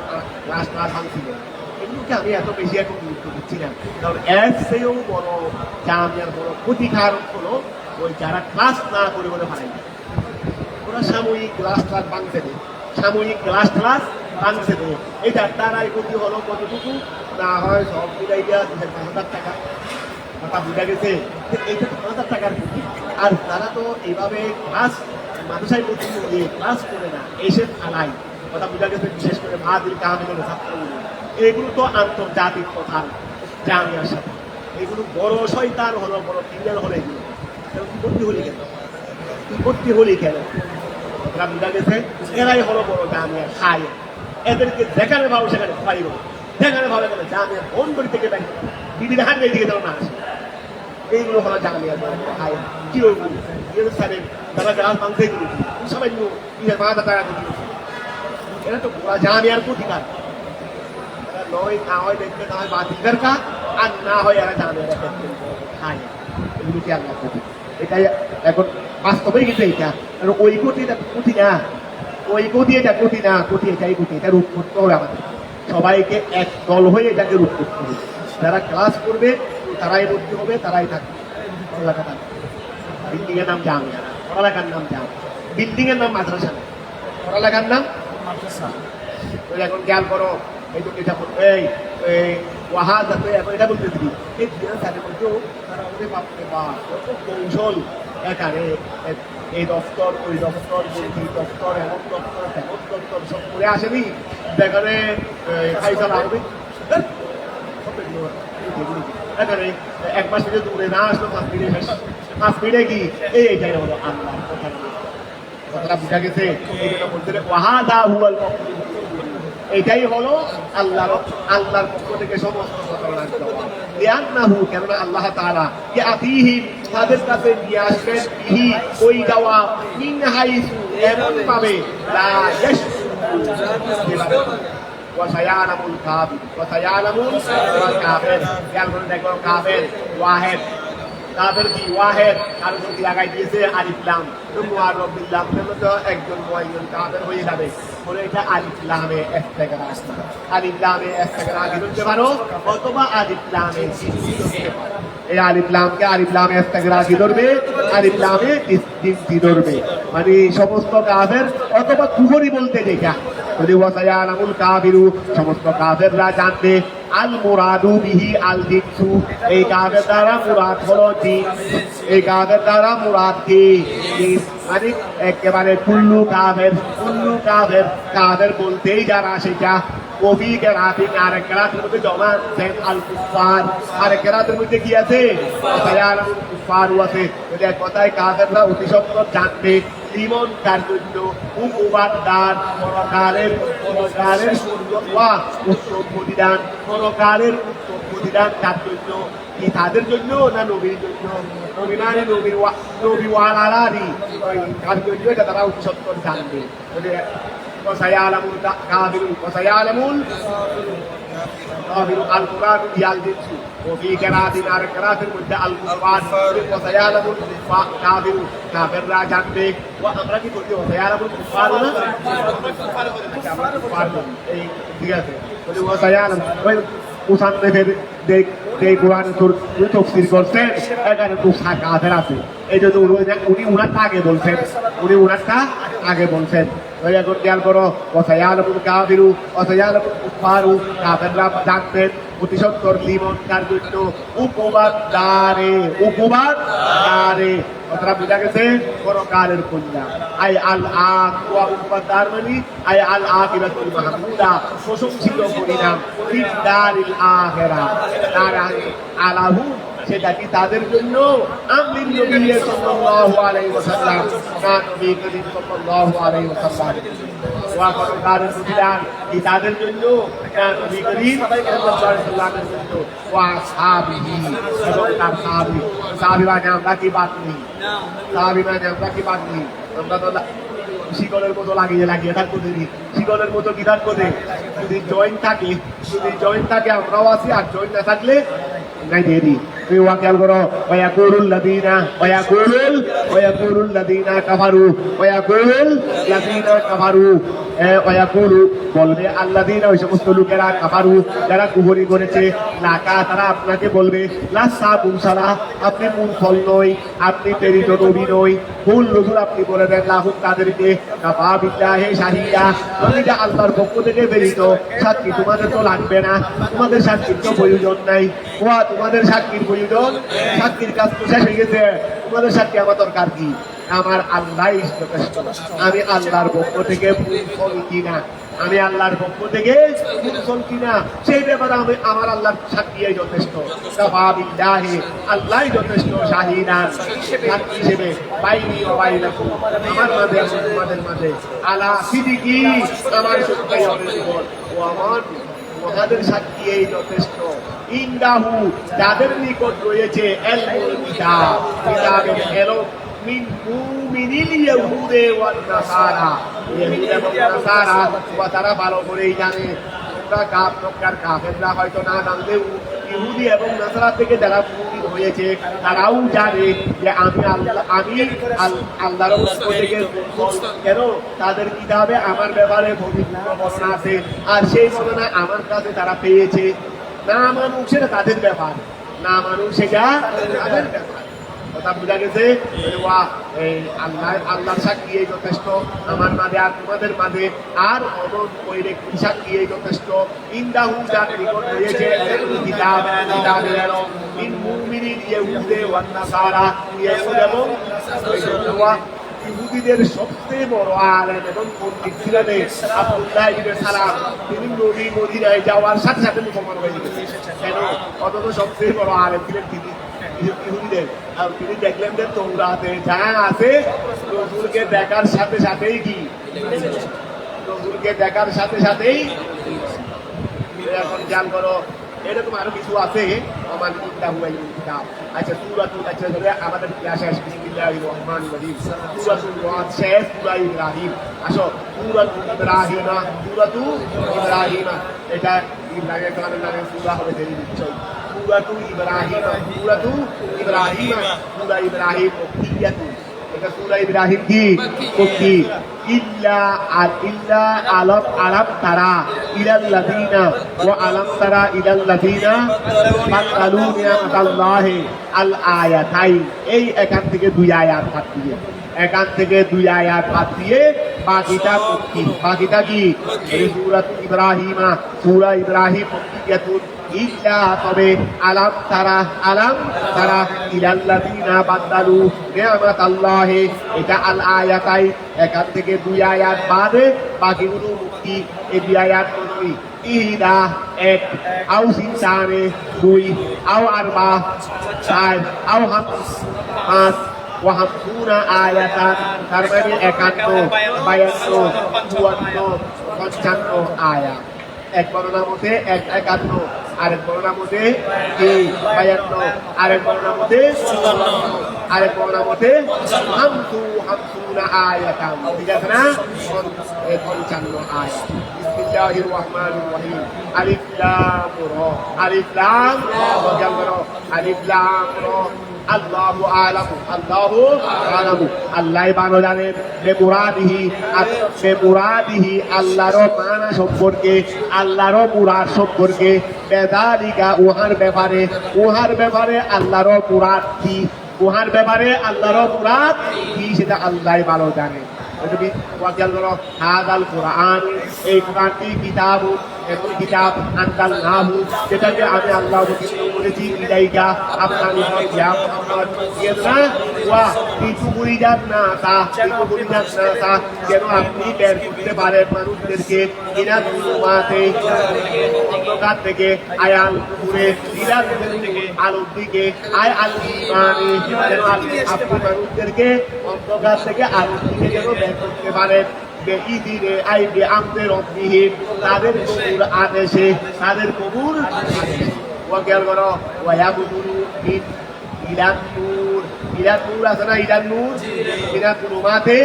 ক্লাস ভাঙছিল এগুলোকে আমি এত বেশি এখন গুরুত্ব দিচ্ছি না কারণ এর চেয়েও বড় জামিয়ার বড় ক্ষতিকারক হলো ওই যারা ক্লাস না করে বলে ভাড়াই ওরা সাময়িক ক্লাস ভাঙতে দেয় সাময়িক ক্লাস ভাঙতে দেয় এটার দ্বারাই ক্ষতি হলো কতটুকু না হয় সব মিলাই দেওয়া 5,000 টাকা কথা বুঝা গেছে এইটা তো 5,000 টাকার ক্ষতি আর তারা তো এইভাবে ক্লাস মানুষের প্রতি ক্লাস করে না এসে ফালাই কথা বুঝা গেছে বিশেষ করে মাহাদির কাহামিনের ছাত্রগুলো এগুলো তো আন্তর্জাতিক কথা জামিয়ার সাথে এগুলো বড় শয়তান হলো বড় ক্রিমিনাল হলো এগুলো বিপত্তি হলি কেন ওরা বুঝা গেছে এরাই হলো বড় জামিয়া খায় এদেরকে যেখানে ভাবো সেখানে পাইব যেখানে ভাবে গেলে জামিয়া ফোন করে থেকে ব্যাংক বিভিন্ন হাট দিকে তারা না আসে এইগুলো হলো জামিয়া খায় কি সাহেব তারা গ্রাম ভাঙতে দিল সবাই নিজের মাথা টাকা দিল এরা তো জামিয়ার প্রতিকার নয় না হয় দেখবে না হয় বাতিলের কাজ আর না হয় এরা জামিয়ার খায় এগুলো কি আল্লাহ প্রতি এটাই এখন বাস্তবেই কিন্তু এইটা ওই গতি এটা ক্ষতি না ওই গতি এটা ক্ষতি না ক্ষতি এটাই ক্ষতি এটা রূপ করতে হবে আমাদের সবাইকে এক দল হয়ে এটাকে রূপ করতে হবে যারা ক্লাস করবে তারাই ভর্তি হবে, তারাই থাকবে, পড়ালেখা থাকবে। বিল্ডিং এর নাম জামিয়া না, পড়ালেখার নাম জামিয়া। বিল্ডিং এর নাম মাদ্রাসা না, পড়ালেখার নাম মাদ্রাসা। এখন খেয়াল করো, এই তো এটা এই ওয়াহা যাতে এখন এটা বলতে দিবি এই সাথে বলতো তারা আমাদের বাপকে বা কত কৌশল এখানে এই দপ্তর ওই দপ্তর ওই দপ্তর এমন দপ্তর তেমন দপ্তর সব করে আসেনি যেখানে ফাইসাল আহমেদ এখানে এক মাস থেকে দূরে না আসলো 5 মিনিট 5 মিনিটে কি এইটাই হলো আল্লাহ কথাটা বুঝা গেছে। এই জন্য বলতে ওয়াহাদা হুয়াল এটাই হলো আল্লাহর পক্ষ থেকে সমস্ত ঘটনার জবাব। লিআন্নাহু কেননা আল্লাহ তাআলা ইয়াতিহিম তাদের কাছে নিয়ে আসবেন বিহি ওই জবাব মিন হাইসু এমন ভাবে লা ইয়াশউরু ওয়া সায়ালামুল কাফির ওয়া সায়ালামুল কাফির। খেয়াল করে দেখো কাফির ওয়াহিদ কাফের কি ওয়াহিদ তার উপর কি লাগাই দিয়েছে আলিফ লাম মুআররাব বিল লাম তো একজন মুআয়্যান কাফের হয়ে যাবে বলে এটা আলিফ লামে ইস্তেগরা আসছে। আলিফ লামে ইস্তেগরা কি বলতে পারো অথবা আলিফ লামে এই আলিফ লামকে আলিফ লামে ইস্তেগরা কি ধরবে আলিফ লামে ইস্তিনতি ধরবে মানে সমস্ত কাফের অথবা কুফরি বলতে দেখা যদি ওয়াসায়ালামুল কাফিরু সমস্ত কাফেররা জানবে আল মুরাদু বিহি আল জিনসু এই কাফের দ্বারা মুরাদ হলো জিন। এই কাফের দ্বারা মুরাদ কি মানে একেবারে কুল্লু কাফের কাফের বলতেই যারা সেটা কবি কেরাতিন আরেক কেরাতের মধ্যে জমা দেন আল কুফার আরেক কেরাতের মধ্যে কি আছে ওয়াসায়ালামুল কুফারু আছে। যদি এক কথায় কাফেররা অতি সত্বর জানবে লিমন তার জন্য উপবাদান পরকালের সূর্যওয়া উত্তম প্রতিদান পরকালের উত্তম প্রতিদান তার জন্য কি তাদের জন্য না নবীর জন্য নবীমানে নবীওয়ালারি তার জন্য এটা তারা অতি সত্বর জানবে। ওয়াসায়ালামুল কাফিরুন ওয়াসায়ালামুল আল কুরআন ইয়াল জিনসু وفي قراءة على قراءة المدة الكفار وسيعلم الكافر كافر راجع به وأمرك تقول وسيعلم الكفار ঠিক আছে وسيعلم মুসান্নিফের যে কোরআন তাফসীর করছেন এখানে তো কাফের আছে এই জন্য উনি উনারটা আগে বলছেন এখন খেয়াল করো ওয়াসায়ালামুল কাফিরু ওয়াসায়ালামুল কুফারু কাফেররা জানবেন অতি সত্বর লিমন তার জন্য উপবাদারে কথাটা বুঝা গেছে পরকালের কন্যা আই আল ওয়া উপবাদার মানে আই আল আখিরাতুল মাহমুদা প্রশংসিত পরিণাম ফিদ্দারিল আখিরা তার আলাহু সেটা কি তাদের জন্য আমিন নবী সাল্লাল্লাহু আলাইহি ওয়াসাল্লাম না নবী করিম সাল্লাল্লাহু আলাইহি ওয়াসাল্লাম ওয়া পরকালের প্রতিদান কি তাদের জন্য না নবী করিম সাল্লাল্লাহু আলাইহি ওয়াসাল্লামের জন্য ওয়া সাহাবীহি এবং তার সাহাবী মানে আমরা কি বাদ নেই আমরা তো শিকলের মতো লাগিয়ে থাকবো শিকলের মতো কি থাকবো যদি জয়েন্ট থাকে আমরাও আছি আর জয়েন্ট না থাকলে নাই দিয়ে দিই তুমি খেয়াল করো ওয়াকুলুল লাযীনা কাফারু ওয়াকুলু বলবে আল্লাযীনা ওই সমস্ত লোকেরা কাফারু যারা কুফরি করেছে লাকা তারা আপনাকে বলবে লাসাবুন সালাহ আপনি মূল ফল নই আপনি প্রেরিত নবী নই ভুল রসুল আপনি বলে দেন লাহুম তাদেরকে কাফা বিল্লাহি শাহিদা আমি যে আল্লাহর পক্ষ থেকে প্রেরিত সাক্ষী তোমাদের তো লাগবে না তোমাদের সাক্ষীর তো প্রয়োজন নাই তোমাদের সাক্ষীর প্রয়োজন সাক্ষীর কাজ তো শেষ হয়ে গেছে তোমাদের সাক্ষী আমার দরকার কি আমার আল্লাহ যথেষ্ট আমি আল্লাহর পক্ষ থেকে সেই ব্যাপারে আমি আমার আল্লাহর সাক্ষী যথেষ্ট আল্লাহ যথেষ্ট শাহিদান সাক্ষী হিসেবে বাইনি ও বাইনাকুম আমার মাঝে তোমাদের মাঝে আলা সিদিকি আমার সত্যের উপর ও আমার মহাদের সাক্ষী এই যথেষ্ট ইন্দাহু যাদের নিকট রয়েছে এলমুল কিতাব কিতাবের এলম মিন মুমিনিল ইয়াহুদে ওয়ান নাসারা ইহুদি এবং নাসারা তারা ভালো করেই জানে তোমরা কাফেররা হয়তো না জানলেও ইহুদি এবং নাসারা থেকে যারা মুমিন হয়েছে তারাও জানে যে আমি আল্লাহর পক্ষ থেকে কেন তাদের কিতাবে আমার ব্যাপারে পবিত্র বর্ণনা আছে আর সেই বর্ণনা আমার কাছে তারা পেয়েছে না মানুষ সেটা তাদের ব্যাপার না মানুষ সেটা তাদের ব্যাপার। কথা বোঝা গেছে? আল্লাহর সাক্ষী এই যথেষ্ট আমার মাঝে আর তোমাদের মাঝে, আর অনন্ত ওই ব্যক্তি সাক্ষী এই যথেষ্ট। ইন্দাহু যার নিকট রয়েছে কিতাব, কিতাবের এলো মিন মুমিনিন ইয়াহুদে ওয়ান নাসারা, ইয়াহুদ এবং ইহুদিদের সবচেয়ে বড় আলেম এবং পণ্ডিত ছিলেন আব্দুল্লাহ ইবনে সালাম। তিনি নবী মদিনায় যাওয়ার সাথে সাথে মুসলমান হয়ে গেছেন। কেন? অথচ সবচেয়ে বড় আলেম ছিলেন তিনি ইহুদিদের। আর তিনি দেখলেন যে তৌরাতে যা আছে রসুলকে দেখার সাথে সাথেই কি, রসুলকে দেখার সাথে সাথেই এখন জান করো এরকম আরো কিছু আছে। আচ্ছা সূরাতুল, আচ্ছা আমাদের শেষ বিসমিল্লাহির রহমানির রহিম, সূরাতুল রাদ শেষ, সূরা ইব্রাহিম। আসো সূরাতুল ইব্রাহিম, সূরাতুল ইব্রাহিম এটা ইব্রাহিমের নামে সূরা হবে দেরি নিশ্চয়। সূরাতুল ইব্রাহিম, সূরাতুল ইব্রাহিম, সূরা ইব্রাহিম মক্কিয়াতুন। এটা সূরা ইব্রাহিম কি মক্কি। ইল্লা আলাম তারা ইলাল্লাযীনা ওয়া আলাম তারা ইলাল্লাযীনা বাতালু নিয়ামাতাল্লাহি আল আয়াতাইন। এই এখান থেকে দুই আয়াত বাদ দিয়ে, এখান থেকে দুই আয়াত বাদ দিয়ে বাকিটা মক্কি। বাকিটা কি? সূরাতুল ইব্রাহিম, সূরা ইব্রাহিম মক্কিয়াতুন। ইল্লা তবে আলাম তারা ইলাল্লাযীনা বাতালু নিয়ামাতাল্লাহি, এটা আল আয়াতাই, এখান থেকে দুই আয়াত বাদে বাকিগুলো মুক্তি। এই দুই আয়াত দুই, ইহদা এক, আও সিনতানে দুই, আও আরবা চার, আও হামস পাঁচ, ওয়া হামসুনা আয়াতান তার মানে 51, 52, 54, 55 আয়াত। এক বর্ণনার মধ্যে 51, আরেক বর্ণনার মধ্যে 52, আরেক বর্ণনার মধ্যে 54, আরেক বর্ণনার মধ্যে হামসুনা আয়াতান। ঠিক আছে না? 55 আয়াত। বিসমিল্লাহির রহমানির রহিম। আলিফ লাম রা, আলিফ লাম রা, আলিফ লাম রা। আল্লাহু আলামু, আল্লাহু আলামু, আল্লাহ ভালো জানেন। বেমুরাদিহি, বেমুরাদিহি আল্লাহর মানা সম্পর্কে, আল্লাহর মুরাদ সম্পর্কে। বেযালিকা উহার ব্যাপারে, উহার ব্যাপারে আল্লাহর মুরাদ কি, উহার ব্যাপারে আল্লাহর মুরাদ কি সেটা আল্লাহ ভালো জানে। হাদাল কুরআন, এই কুরআনটি কিতাব, এমন কিতাব আনজালনাহু, যেটাকে আমি আল্লাহ অবতীর্ণ করেছি, ইলাইকা আপনার নিকট, ইয়া মুহাম্মদ, ওয়া লিতুখরিজান নাসা, যেন আপনি বের করতে পারেন মানুষদেরকে মিনাল যুলুমাতি, অন্ধকার থেকে, আয়াল নূরে, ইলাল নূর, আলোর দিকে, আল ঈমানে, যেন আপনি মানুষদেরকে অন্ধকার থেকে আলোর দিকে যেন বের করতে পারেন। বেইদিনে আই বিআমদি রাব্বিহিম, তাদের প্রভুর আদেশে, তাদের প্রভুর আদেশে। ওয়া খেয়াল করো, ওয়া ইয়াবুদুরু মিন ইলান নূর, ইলান নূর আছে না, ইলান নূর, ইলান নূরাতে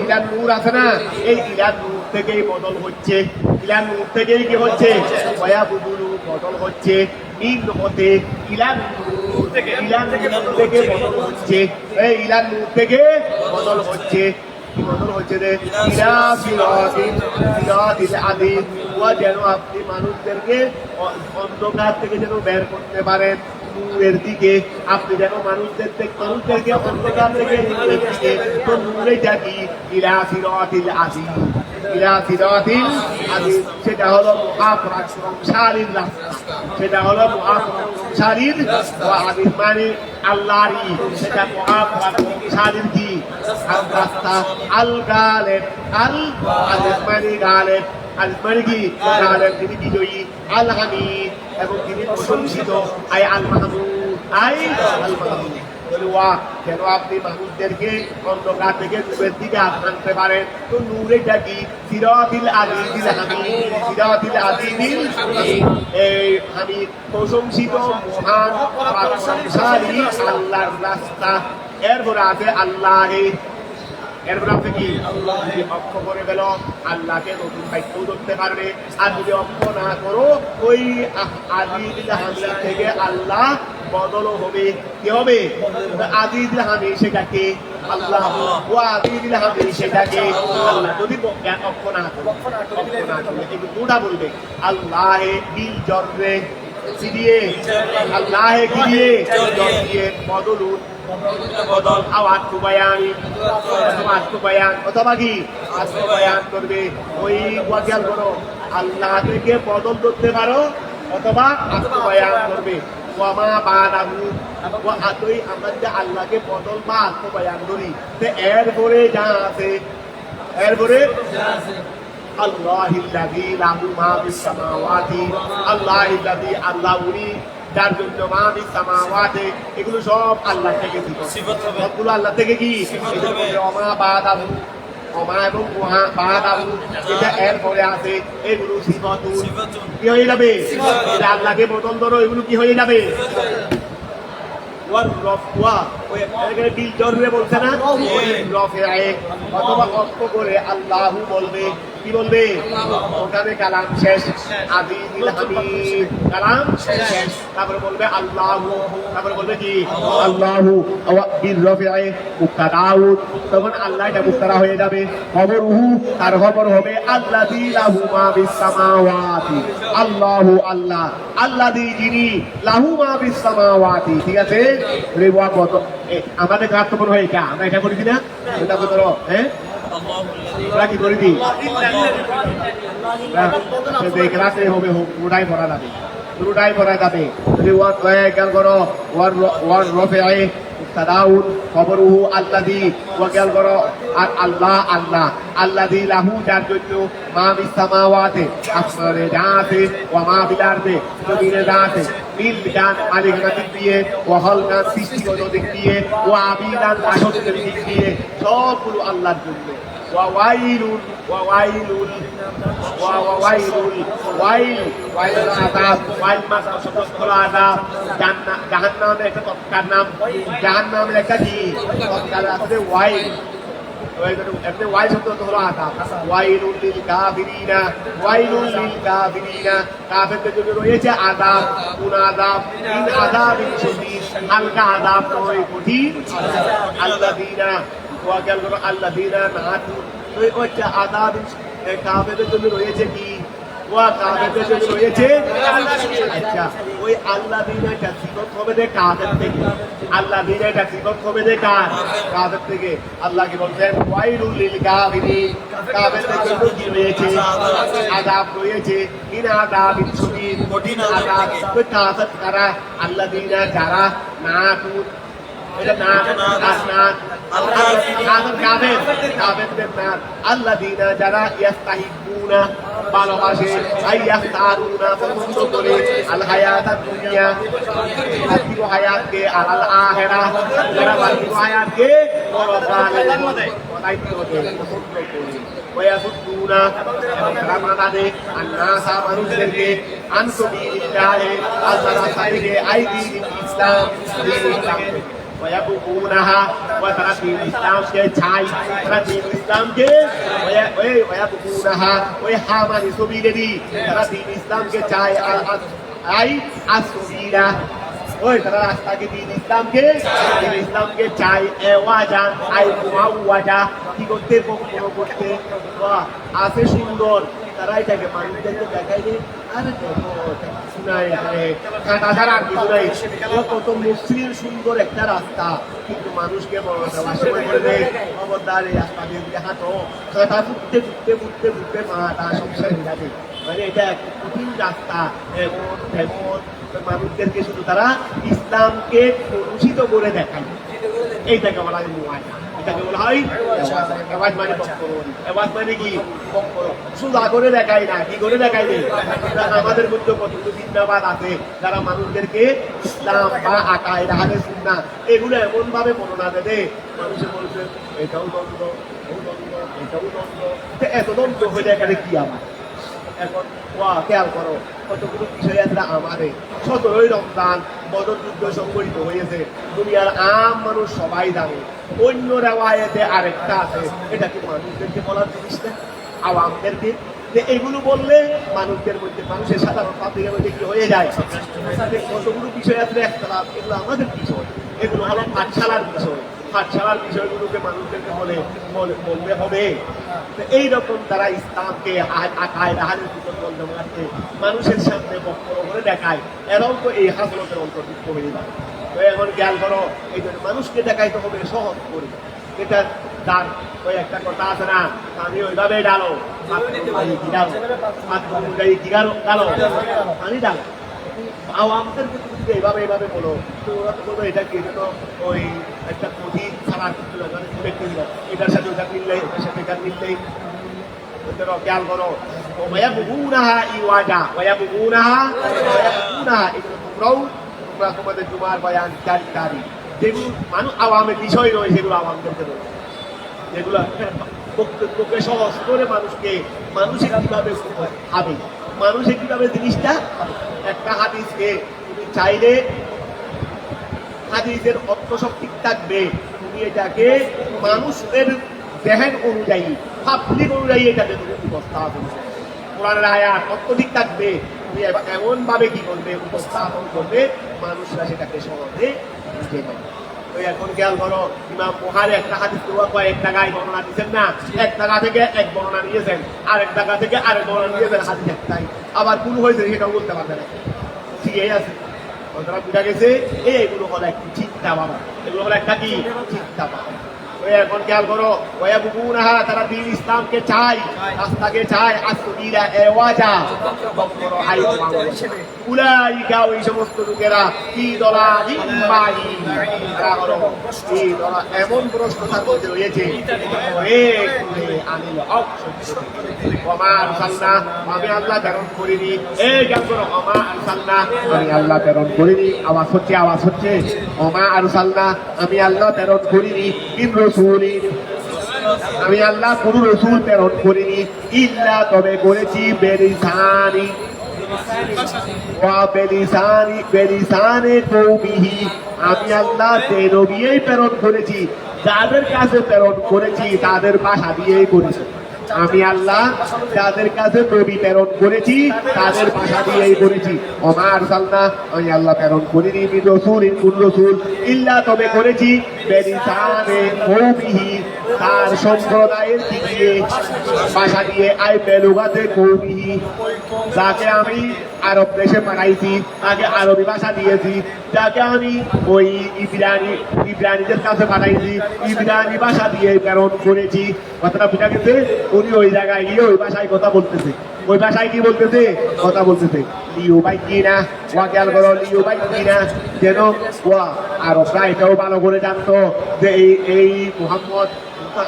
ইলান নূর আছে না, এই ইলান নূর থেকেই বদল হচ্ছে, ইলান নূর থেকেই কি হচ্ছে? ওয়া ইয়াবুদুরু বদল হচ্ছে মিন হতে, ইলান নূর থেকে, ইলান থেকে বদল হচ্ছে, এই ইলান নূর থেকে বদল হচ্ছে। বদল হচ্ছে রে ইলা সিরাতিল আযীম, ওয়া যেন আপনি মানুষদেরকে অন্ধকার থেকে যেন বের করতে পারেন নূরের দিকে। আপনি যেন মানুষদেরকে অন্ধকার থেকে নূরের দিকে, তো নূরে যাকি ইলা সিরাতিল আযীম, ইলা সিরাতিল আযীম, সেটা হলো মহাপরাক্রমশালীর রাস্তা, সেটা হলো মহাপরাক্রমশালীর আযীম মানে আল্লাহরই, সেটা মহাপরাক্রমশালীর কি রাস্তা। আল গালেব, আল আযীম মানে গালেব, আল মানে কি গালেব, তিনি বিজয়ী। আল হামিদ, এবং তিনি প্রশংসিত। I Al Mahmud, I Al Mahmud. যেন আপনি মানুষদেরকে অন্ধকার থেকে নূরের দিকে আনতে পারেন, তো নূরে ডাকি সিরাতিল আযীজিল হামিদ, সিরাতিল আযীজিল এই হামিদ, প্রশংসিত মহান পরাক্রমশালী আল্লাহর রাস্তা। এরপরে আছে আল্লাহ, এরপর আপনি কি যদি অক্ষ করে গেল আল্লাহকে নতুন বাক্য ধরতে পারবে, আর যদি অক্ষ না করো ওই আজিজ হামিদ থেকে আল্লাহ বদল হবে। কি হবে? আজিজ হামিদ সেটাকে আল্লাহ, ও আজিজ হামিদ সেটাকে আল্লাহ। যদি অক্ষ না করো, অক্ষ না করলে একটু দুটা বলবে আল্লাহ বিল জররে, কি দিয়ে আল্লাহ কি দিয়ে দিয়ে বদলুন বদল আত্মবায়ানি আত্মবায়ান অথবা কি আত্মবায়ান করবে ওই ওয়াকিয়াল করো আল্লাহ থেকে বদল করতে পারো অথবা আত্মবায়ান করবে ওয়ামা বানাহু ওয়া আতই আমরা যে আল্লাহকে বদল বা আত্মবায়ান করি তে এরপরে যা আছে এরপরে আল্লাহিল্লাযী লাহু মা ফিস সামাওয়াতি আল্লাহিল্লাযী আল্লাহ উনি যার জন্য মা ফিস সামাওয়াতি এগুলো সব আল্লাহ থেকে সিফত সবগুলো আল্লাহ থেকে কি ওমা বাদাহু ওমা এবং ওহা বাদাহু এটা এরপরে আছে এগুলো সিফাতুন কি হয়ে যাবে এটা আল্লাহকে বদল ধরো এগুলো কি হয়ে যাবে বলছে না অথবা অর্থ করে আল্লাহু বলবে কি বলবে ওখানে কালাম শেষ আদিল হামিদ কালাম শেষ তারপরে বলবে আল্লাহু তারপরে বলবে কি আল্লাহু বিল রফিআ মুক্তাদাউদ তখন আল্লাহ এটা মুক্তারা হয়ে যাবে খবরুহু তার খবর হবে আল্লাযী লাহু মা ফিস সামাওয়াতি আল্লাহু আল্লাহ আল্লাযী যিনি লাহু মা ফিস সামাওয়াতি ঠিক আছে রেওয়া কত আমাদের কার্যক্রম হয় এটা আমরা এটা করি কিনা এটা বলতো হ্যাঁ আমরা কি করি দিই ক্লাসে হবে পুরাই পড়া যাবে পুরোটাই পড়া যাবে রেওয়া খেয়াল করো ওয়ার রফিআ মুক্তাদাউদ খবরুহু আল্লাযী ওয়াকিয়াল করো আর আল্লাহ আল্লাহ আল্লাযী লাহু যার জন্য মা ফিস সামাওয়াতি আসমানে যা আছে ওয়া মা ফিল আরদি জমিনে যা আছে মিল গান মালিকানা দিক দিয়ে ওয়া হলকান সৃষ্টিগত দিক দিয়ে ওয়া আবিদান দাসত্বের দিক দিয়ে সবগুলো আল্লাহর জন্য ওয়া ওয়াইলুন ওয়া ওয়াইলুন ওয়া ওয়াইলুন ওয়াইল আযাব ওয়াইল মাস সবগুলো আযাব জাহান্নামের একটা তৎকার নাম জাহান্নামের একটা কি তৎকার আছে ওয়াইল এমনি ওয়াইল শব্দ হলো আযাব ওয়াইলুল লিল কাফিরিনা ওয়াইলুল লিল কাফিরিনা কাফেরদের জন্য রয়েছে আযাব কোন আযাব ইন আযাবিন শাদীদ হালকা আযাব নয় কঠিন আল্লাযীনা ওয়াকিয়াল করো আল্লাযীনা নাতু ওই হচ্ছে আযাব কাফেরদের জন্য রয়েছে কি ওয়া কাফেরদের জন্য রয়েছে আচ্ছা ওই আল্লাযীনা টা সিফত হবে যে কাফের থেকে আল্লাযীনা টা সিফত হবে যে কাফের থেকে আল্লাহ কি বলছেন ওয়াইলুল লিল কাফিরিন কাফেরদের জন্য কি রয়েছে আযাব রয়েছে ইন আযাবিন শাদীদ কঠিন আযাব ওই কাফের কারা আল্লাযীনা যারা নাতু এটা না আল্লাযীনা যারা ইয়াস্তাহিবুনা ভালোবাসে আইয়াস্তারুনা পছন্দ করে আল হায়াতাদ দুনিয়া পার্থিব হায়াতকে আর আল আখিরাহ যারা পার্থিব হায়াতকে পরকালে দায়িত্ব দেয় পছন্দ করে ওয়াসুদ্দুনা তারা বাধা দেয় আন্নাসা মানুষদেরকে আন সাবিলিল্লাহ আল্লাহর রাস্তায় আইদিন ইসলাম ويبغونها وترتيب الإسلام के छाई ترتيب الإسلام के ويبغونها ويحامل سبيل دي ترتيب الإسلام के छाई أي السبيلة ওই তারা রাস্তাকে দিন ইসলামকে চাই ওয়াজান আই ওয়াজা কি করতে বক্তব্য করতে আছে সুন্দর তারা এটাকে মানুষদেরকে দেখাই দেয় আরে শোনাই কাটা ছাড়া আর কিছু নাই কত মসৃণ সুন্দর একটা রাস্তা কিন্তু মানুষকে বড় দেওয়ার সময় বলবে খবরদার এই রাস্তা দিয়ে হাঁটো কাটা ফুটতে ফুটতে ফুটতে ফুটতে মাটা সংসার হয়ে যাবে মানে এটা একটা কঠিন রাস্তা এমন মানুষদেরকে শুধু তারা ইসলামকে প্রদূষিত করে দেখায় এইটাকে বলা হয় মুওয়াজা এটাকে বলা হয় আওয়াজ মানে বক্তব্য আওয়াজ মানে কি বক্তব্য শুধু করে দেখায় না কি করে দেখায় নেই আমাদের মধ্যে কতগুলো জিন্দাবাদ আছে যারা মানুষদেরকে ইসলাম বা আকায়েদ আহলে সুন্নাহ এগুলো এমন ভাবে বর্ণনা দেবে মানুষের বলছে এটাও দ্বন্দ্ব এটাও দ্বন্দ্ব এত দ্বন্দ্ব হয়ে যায় এখানে কি আমার এখন খেয়াল করো কতগুলো বিষয় আছে আমাদের 17ই রমজান বদর যুদ্ধ সংঘটিত হয়েছে দুনিয়ার আম মানুষ সবাই জানে অন্য রেওয়ায়েতে আরেকটা আছে এটা কি মানুষদেরকে বলার জিনিস না আওয়ামদেরকে এগুলো বললে মানুষদের মধ্যে মানুষের সাধারণ পাবলিকের মধ্যে কি হয়ে যায় কতগুলো বিষয় আছে একটা এগুলো আমাদের বিষয় এগুলো হলো পাঠশালার বিষয় পাঠশালার বিষয়গুলোকে মানুষদেরকে বলতে হবে। এইরকম তারা ইসলামকে মানুষের সামনে বক্তব্য করে দেখায়, এরকম তো এই হাসরতের অন্তর্ভুক্ত হয়ে যায়। তো এখন খেয়াল করো, এই জন্য মানুষকে দেখাইতে হবে সহজ করে। এটা তার ওই একটা কথা আছে না, আমি ওইভাবে ডালো পানি ডালো, আওয়ামদেরকে তুমি যদি এইভাবে বলো তো ওরা তো বলবো এটা কি, এটা তো ওই একটা কঠিন ছাড়ার কিছু এটার সাথে ওটা মিললেই, ওটার সাথে এটা মিললেই। খেয়াল করো, তোমরা তোমাদের জুমার বয়ান ইত্যাদি যেগুলো মানুষ আওয়ামের বিষয় নয়, সেগুলো আওয়ামদেরকে বলো, যেগুলো বক্তব্যকে সহজ করে মানুষকে মানুষে কিভাবে হবে, মানুষে কিভাবে জিনিসটা। একটা হাদিসকে তুমি চাইলে হাদিসের অর্থ সব ঠিক থাকবে, তুমি এটাকে মানুষের দেহের অনুযায়ী, পাবলিক অনুযায়ী এটাকে তুমি উপস্থাপন করবে। কোরআনের আয়াত অর্থ ঠিক থাকবে, তুমি এমন ভাবে কি করবে, উপস্থাপন করবে, মানুষরা সেটাকে সহজে বুঝে নেবে। এখন খেয়াল করো, ইমাম বুখারী একটা হাদিস কয়েক জায়গায় বর্ণনা দিচ্ছেন না, এক জায়গা থেকে এক বর্ণনা নিয়েছেন, আরেক জায়গা থেকে আরেক বর্ণনা নিয়েছেন, হাদিস একটাই, আবার কোন হয়েছে সেটাও বলতে পারবে না। ঠিক আছে, ওরা বুঝা গেছে এইগুলো হলো একটি চিন্তা ভাবনা, এগুলো হলো একটা কি চিন্তা ভাবনা। এখন খেয়াল করো, তারা দ্বীন ইসলামকে চায়, রাস্তাকে চায়, আসবিরা এওয়াজা, উলাইকা ওই সমস্ত লোকেরা কি দলা এমন প্রশ্নতার মধ্যে রয়েছে, আমি আল্লাহ প্রেরণ করিনি। এই জ্ঞান করো, অমা আরসালনা, আমি আল্লাহ প্রেরণ করিনি। আওয়াজ হচ্ছে অমা আরসালনা, আমি আল্লাহ প্রেরণ করিনি। আমি আল্লাহ কোন রসুল প্রেরণ করিনি, ইল্লা তবে করেছি বেলিসানি কওমিহি, আমি আল্লাহ যে নবীই প্রেরণ করেছি, যাদের কাছে প্রেরণ করেছি তাদের ভাষা দিয়েই করেছি। আমি আল্লাহ যাদের কাছে নবী প্রেরণ করেছি তাদের ভাষা দিয়েই করেছি। ওমা আরসালনা, আমি আল্লাহ প্রেরণ করিনি মিন রাসূলিন কোন রাসূল, ইল্লা তবে করেছি বেলিসানে কওমিহি, তার সম্প্রদায়ের দিকে ভাষা দিয়ে, আই বেলুগাতে কওমিহি, যাকে আমি আরব দেশে পাঠাইছি তাকে আরবি ভাষা দিয়েছি, যাকে আমি ওই ইব্রানিদের কাছে পাঠাইছি ইব্রানি ভাষা দিয়ে প্রেরণ করেছি। কথাটা বুঝা গেছে? উনি ওই জায়গায় গিয়ে ওই ভাষায় কথা বলতেছে, ওই ভাষায় কি বলতেছে, কথা বলতেছে। লিও ভাই কিনা ওয়া খেয়াল করো, লিও ভাই কিনা, যেন ওয়া আরবরা এটাও ভালো করে জানতো যে এই মুহাম্মদ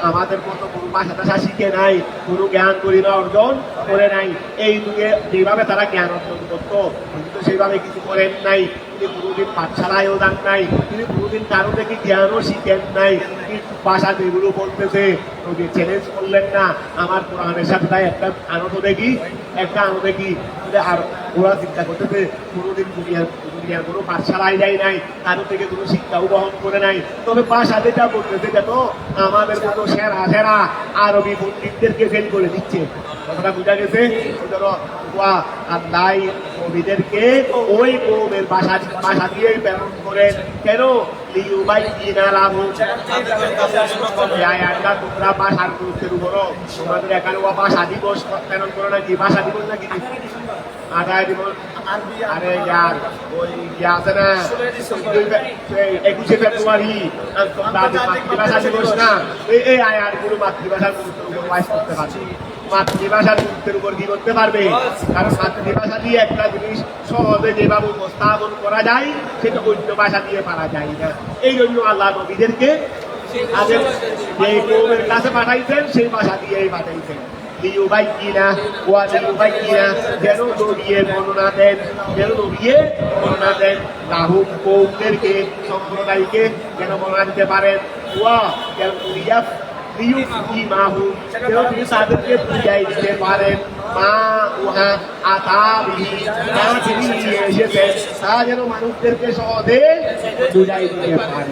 আমাদের মতো কোনো ভাষা টাষা শিখে নাই, কোনো জ্ঞান গরিমা অর্জন করে নাই। এই যুগে যেভাবে তারা জ্ঞান অর্জন করতো কিন্তু সেইভাবে কিছু করেন নাই। তিনি কোনোদিন পাঠশালায়ও যান নাই, তিনি কোনোদিন কারো থেকে জ্ঞানও শিখেন নাই। কিন্তু ভাষা যেগুলো বলতেছে ওকে চ্যালেঞ্জ করলেন না, আমার কোরআনের সাথে তাই একটা আনন্দ দেখি। আর ওরা চিন্তা করতেছে কোনোদিন দুনিয়ার কোনো পাঠশালায় যায় নাই, কারো থেকে কোনো শিক্ষাও গ্রহণ করে নাই, তবে ভাষা যেটা বলতেছে যেন আমাদের মতো সেরা আরবি পণ্ডিতদেরকে ফেল করে দিচ্ছে। কথাটা বুঝা গেছে? আল্লাহ নবীদেরকে ওই কওমের ভাষা দিয়ে প্রেরণ করেন। কেন? তোমরা ভাষার গুরুত্বের উপরও তোমাদের এখানে ভাষা দিবস প্রেরণ করো নাকি? ভাষা দিবস নাকি আদায় দিবস? আরে ইয়ার ওই আছে না 21শে ফেব্রুয়ারি মাতৃভাষা দিবস না, এই আয়ার গুলো মাতৃভাষার গুরুত্বের উপর ওয়াইজ করতে পারবে। মাতৃভাষার গুরুত্বের উপর কি করতে পারবে? কারণ মাতৃভাষা দিয়ে একটা জিনিস সহজে যেভাবে উপস্থাপন করা যায় সেটা অন্য ভাষা দিয়ে পারা যায় না। এই জন্য আল্লাহ নবীদেরকে আগে যে কওমের কাছে পাঠাইছেন সেই ভাষা দিয়েই পাঠাইছেন। যেন নবীয়ে বর্ণনা দেন লাহুম কওমদেরকে, সম্প্রদায়কে যেন বর্ণনা দিতে পারেন। তিনি তাদেরকে বুঝাই দিতে পারেন মা উহা আতাবিহি, তিনি নিয়ে এসেছেন তা যেন মানুষদেরকে সহজে বুঝাই দিতে পারেন।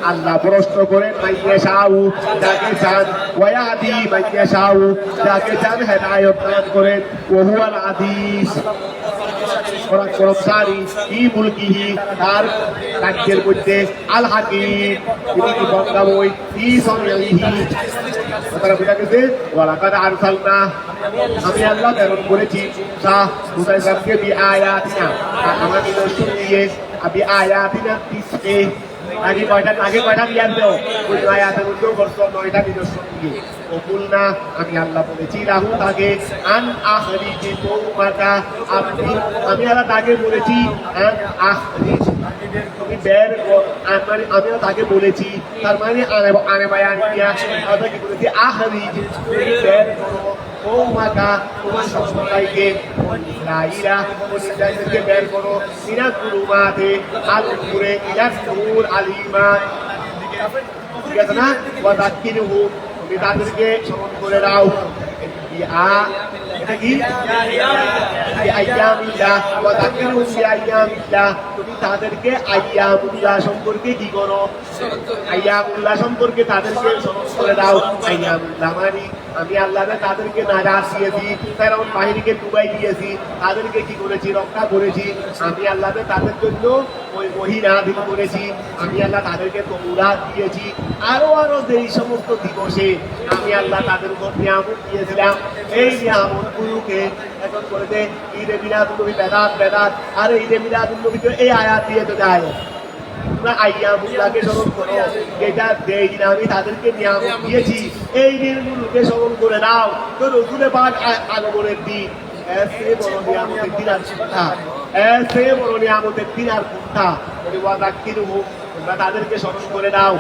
আল্লাহ প্রশ্ন করেন মাইয়াশাউ, যাকে চান, ওয়ায়াদি মাইয়াশাউ, যাকে চান হেদায়েত দান করেন। ওয়া হুয়াল আদিস, পরাক্রমশালী ই মুলকিহি তার রাজ্যের মধ্যে আল হাকিম তিনি কি গঙ্গাময় ই সনিহি তারা বুঝা গেছে ওয়ালাকাদ আরসালনা আমি আল্লাহ প্রেরণ করেছি মুসা ইসলামকে বি আয়াতিনা আমার নিদর্শন দিয়ে আমি আয়াতিনা তিসে আগে কয়টা দিয়ে আনলো ওই আয়াতের মধ্যেও বর্ষ 9টা নিদর্শন দিয়ে ওকুল না আমি আল্লাহ বলেছি রাহু তাকে আন আখরিজি কৌমাকা আমি আল্লাহ তাকে বলেছি আন আখরিজ তুমি বের আমিও তাকে বলেছি তার মানে আনে বায়ান দিয়া তাকে বলেছি আখরিজ তুমি বের করো কৌমাকা তোমার সম্প্রদায়কে ইসরাইলকে বের করো মিনাত গুরুমাতে আল কুরে ইলাত নূর আলিমা ঠিক আছে না ওয়া যাক্কিরহু তুমি তাদেরকে স্মরণ করে দাও এটা কি আইয়ামিল্লাহ ওয়া যাক্কিরহু বিআইয়ামিল্লাহ তুমি তাদেরকে আইয়ামুল্লাহ সম্পর্কে কি করো আইয়ামুল্লাহ সম্পর্কে তাদেরকে স্মরণ করে দাও আইয়ামুল্লাহ মানে আমি আল্লাহ তাদেরকে নাজাত দিয়েছি ফেরাউন বাহিনীকে ডুবাই দিয়েছি তাদেরকে কি করেছি রক্ষা করেছি আমি আল্লাহ তাদের জন্য ওই ওহী নাযিল করেছি আমি আল্লাহ তাদেরকে তওরাত দিয়েছি আরো যেই সমস্ত দিবসে আমি আল্লাহ তাদের উপর নিয়ামত দিয়েছিলাম এই নিয়ামতগুলোকে এখন বলেছে ঈদে মিলাদুন নবী বেদাত আর ঈদে মিলাদুন নবীকে এই আয়াত দিয়ে তো যায় আইয়ামুল্লাহকে স্মরণ করো যেটা যেই দিন আমি তাদেরকে নিয়ামত দিয়েছি এই দিনগুলোকে স্মরণ করে নাও তো রসুলের পাক আগমনের দিন এসে বড় নিয়ামতের দিন আর কোথা এসে বড় নিয়ামতের দিন আর কোথা তোমরা তাদেরকে স্মরণ করে দাও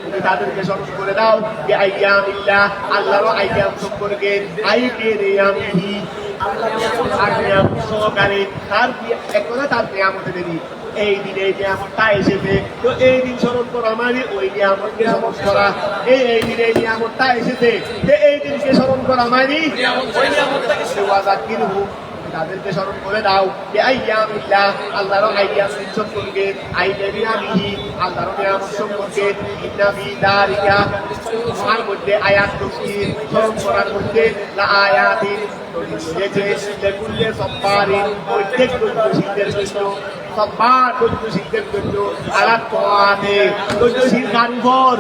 তুমি তাদেরকে স্মরণ করে দাও যে আইয়ামিল্লাহ আল্লাহর আইয়াম সম্পর্কে নিয়ামিহি সহকারে তার এক কথা তার নিয়ামতে দেরি এই দিনে এই নিয়ামতটা এসেছে তো এই দিন স্মরণ করা মানে ওই নিয়ামতকে স্মরণ করা এই দিনে এই নিয়ামতটা এসেছে তো এই দিনকে স্মরণ করা মানে ওই নিয়ামতটাকে তাদেরকে স্মরণ করে দাও যে আইয়ামিল্লাহ আল্লাহর আইয়াম সম্পর্কে আইয়ামিহি আল্লাহর নিয়ামত সম্পর্কে ইন্না ফি যালিকা আমার মধ্যে আয়াত স্মরণ করার মধ্যে লা আয়াতিন রয়েছে লেকুল্লে সব্বারিন প্রত্যেক ধৈর্যশীলদের জন্য সব্বার ধৈর্যশীলদের জন্য আলাদ তোয়াতে ধৈর্যশীল কার উপর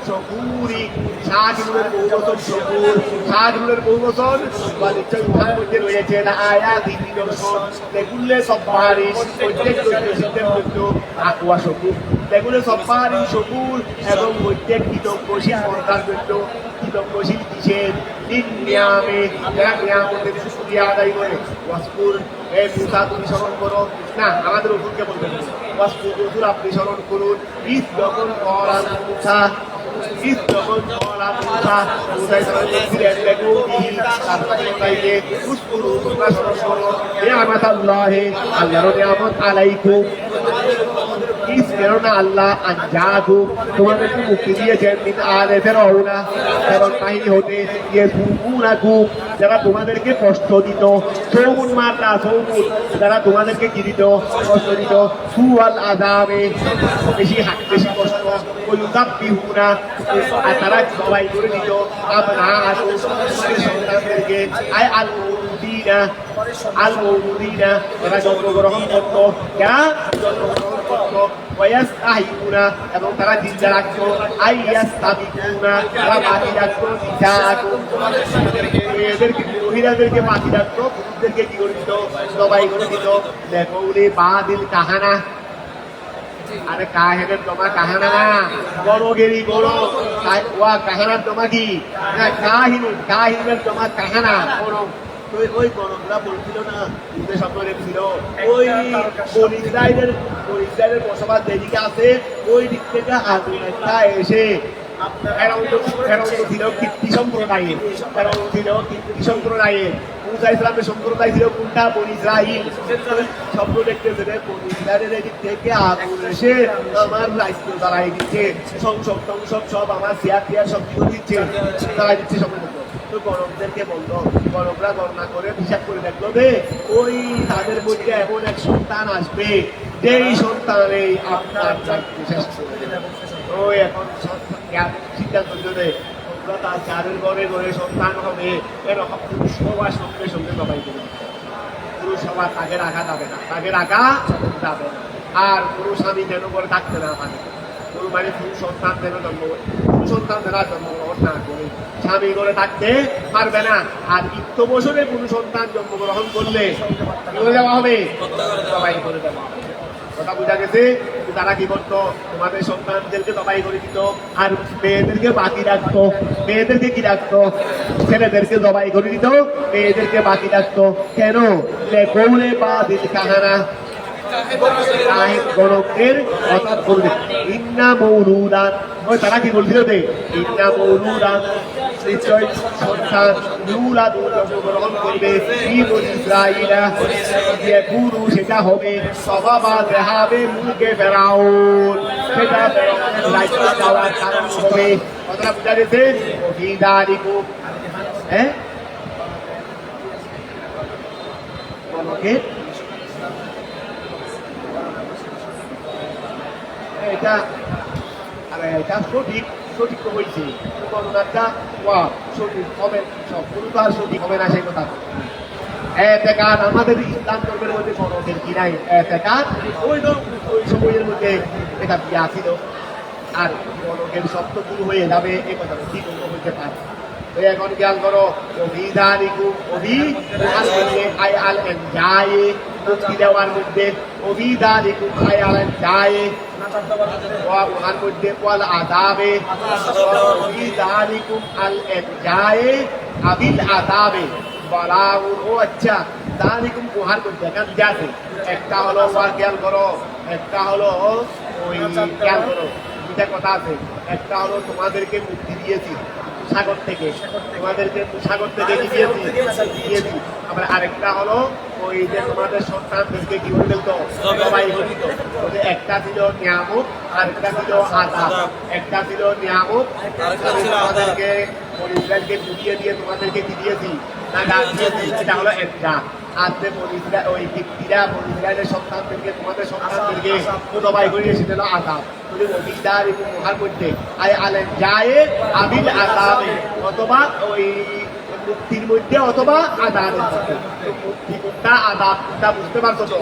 শকুরি শাহরুলের বহু বছর শকুর শাহরুলের বহু বছর উহার মধ্যে রয়েছে না আয়াত নিদর্শন লেকুল্লে সব্বারিন প্রত্যেক ধৈর্যশীলদের জন্য আকুয়া শকুর লেকুল্লে সব্বারিন শকুর এবং প্রত্যেক কৃতজ্ঞশীল সন্তার জন্য কৃতজ্ঞশীল কিসের নিয়ামে যারা নিয়ামতের শুকরিয়া আদায় করে ওয়াসকুর এই মুসা তুমি স্মরণ করো না আমাদের রসুলকে বলবেন ওয়াসকুর রসুল আপনি স্মরণ করুন ঈদ যখন করান মুসা ঈদ যখন করান মুসা মুসাই স্মরণ করছিলেন লেকুমিহি তার সম্প্রদায়কে উসকুরু তোমরা স্মরণ করো নিয়ামাতাল্লাহি আল্লাহর নিয়ামত আলাইকুম কেননা আল্লাহ আনজাকুম তোমাদেরকে মুক্তি দিয়েছেন মিন আলে ফিরআউনা এবং বাহিনী হতে ইয়াসুমুনাকুম যারা তোমাদেরকে কষ্ট দিত সৌমুন মারলা সৌমুন যারা তোমাদেরকে কি দিত কষ্ট দিত সুয়াল আযাবে বেশি কষ্ট ওয়ুযাব্বিহুনা আর তারা জবাই করে দিত আবনাআকুম সন্তানদেরকে আয় আল মৌলুদিনা তারা জন্মগ্রহণ করত ওয়াস্তাহিউনা এবং তারা জিন্দা রাখতো আইয়াস্তাবিকুনা তারা বাতি রাখতো নিসাআকুম মেয়েদেরকে মহিলাদেরকে বাতি রাখতো পুরুষদেরকে কি করে দিত জবাই করে দিত লেকৌলি বাদিল কাহানা আরে কাহেনের জমা কাহানা না বড়গেরি বড় ওয়া কাহানার জমা কি কাহিনের জমা কাহানা বড় ওই গণকরা বলছিল না শব্দ রেখেছিল ওই ইসরায়েলের বসবাস যেদিকে আছে ওই দিক থেকে একটা এসে ছিল কীর্তি সম্প্রদায়ের মুসা ইসলামের সম্প্রদায় ছিল কোনটা বনি ইসরাইল শব্দ দেখতেছে বনি ইসরায়েলের এদিক থেকে আগুন এসে আমার রাজ্য জ্বালাই দিচ্ছে সংসব সব আমার শেয়ার সব কিছু দিচ্ছে জ্বালাই দিচ্ছে সব তো গণকদেরকে বললো গণকরা গণনা করে হিসাব করে দেখলো যে ওই তাদের মধ্যে এমন এক সন্তান আসবে যেই সন্তান এই আপনার চাকরি শেষ করে ওই এখন সিদ্ধান্ত নেবে তোমরা তার যাদের ঘরে ঘরে সন্তান হবে এরকম পুরুষ সবার সঙ্গে সঙ্গে জবাই করে দিতে। পুরুষ সবার তাকে রাখা যাবে না, তাকে রাখা যাবে না। আর পুরুষ স্বামী যেন করে থাকতে না পারে, মানে পুরুষ সন্তান যেন সন্তান যেন জন্মগ্রহণ না করে স্বামী করে থাকতে পারবে না। আর ইত্য বছরে কোনো সন্তান জন্মগ্রহণ করলে কি করে দেওয়া হবে? জবাই করে দেওয়া হবে। কথা বোঝা গেছে? তারা কি করতো? তোমাদের সন্তানদেরকে জবাই করে দিত আর মেয়েদেরকে বাকি রাখতো। মেয়েদেরকে কি রাখতো? ছেলেদেরকে জবাই করে দিত, মেয়েদেরকে বাকি রাখতো। কেন? লেখৌলে বা দিল কাহানা গণকের কথা বলবে ইন্না মৌলুদান। ওই তারা কি বলছিল? ইন্না মৌলুদান নিশ্চয় সন্তান ইউলাদু জন্মগ্রহণ করবে ইসরাঈলা, যে পুরুষ সেটা হবে সবাবা দেহাবে মুলকে ফেরাউন, সেটা ফেরাউনের রাজ্য যাওয়ার কারণ হবে। কথাটা বুঝা গেছে? ওহিদারিকুম, হ্যাঁ গণকের এটা এটা সঠিক সঠিক তো হয়েছে, গণনাটা সঠিক হবে, সবগুলো তো আর সঠিক হবে না সেই কথা। এতেকাত আমাদের ইসলাম ধর্মের মধ্যে গণকের কি নাই? এতেকাত ওই সময়ের মধ্যে এটা বিয়া ছিল, আর গণকের শব্দ দূর হয়ে যাবে এই কথা ঠিক হইতে পারে। তো এখন খেয়াল করো, অভিধানিকুম আই আল এনজায়ে মুক্তি দেওয়ার মধ্যে, অভিধানিকুম আই আল এনজায়ে ওয়ার মধ্যে ওয়াল আযাবে, অভিধানিকুম আল এনজায়ে আবিল আযাবে বালাউন। ও আচ্ছা, দানিকুম উহার মধ্যে এখান যাচ্ছে একটা হলো ওয়ার খেয়াল করো, একটা হলো ওই খেয়াল করো দুইটা কথা আছে। একটা হলো তোমাদেরকে মুক্তি দিয়েছি সাগর থেকে, তোমাদেরকে সাগর থেকে দিয়েছি। আবার আরেকটা হলো ওই যে তোমাদের সন্তানদেরকে কি করে ফেলতো? জবাই করে দিত। একটা ছিল নিয়ামত, আরেকটা ছিল আযাব। একটা ছিল নিয়ামত, তোমাদেরকে ইসরায়েলকে বুঝিয়ে দিয়ে তোমাদেরকে কি দিয়েছি? না গাছ দিয়েছি, এটা হলো একটা। আজকে ওই ব্যক্তিরা ইসরায়েলের সন্তানদেরকে তোমাদের সন্তানদেরকে জবাই করে সেটা হলো আযাব। অভিদার এবং মহার মধ্যে আই আলেন যায় আবিল আযাবে, অথবা ওই মুক্তির মধ্যে অথবা আযাবের মধ্যে। মুক্তি কোনটা, আযাব কোনটা বুঝতে পারছো তো?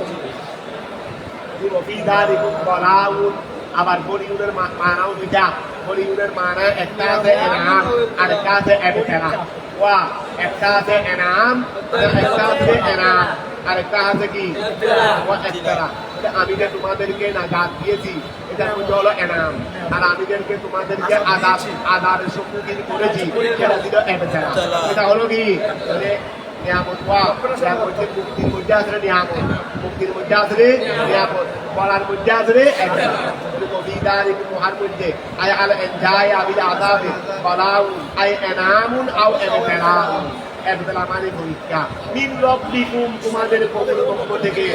অভিদার এবং বলাউন। আবার বলিউডের মানাও দুইটা। বলিউডের মানা একটা আছে এনাম, আর একটা আছে এবতেলা। ওয়া একটা আছে এনাম, একটা আছে এনাম, আর একটা আছে কি এবতেলা। আমি যে তোমাদেরকে নাজাত দিয়েছি এটার মধ্যে হলো এনাম, আর আমি যেরকে তোমাদেরকে আযাবের সম্মুখীন করেছি সেটা ছিল এবতেলা। এটা হলো কি নিয়ামত। মুক্তির মধ্যে আসলে নিয়ামত, মুক্তির মধ্যে আসলে নিয়ামত, বলার মধ্যে আসলে মহার মধ্যে আই আল এনজায় আবিল আযাবে বালাউন আই এনামুন আও এবতেলাউন। এবতেলা মানে পরীক্ষা। মিন রব্বিকুম তোমাদের প্রভুর পক্ষ থেকে,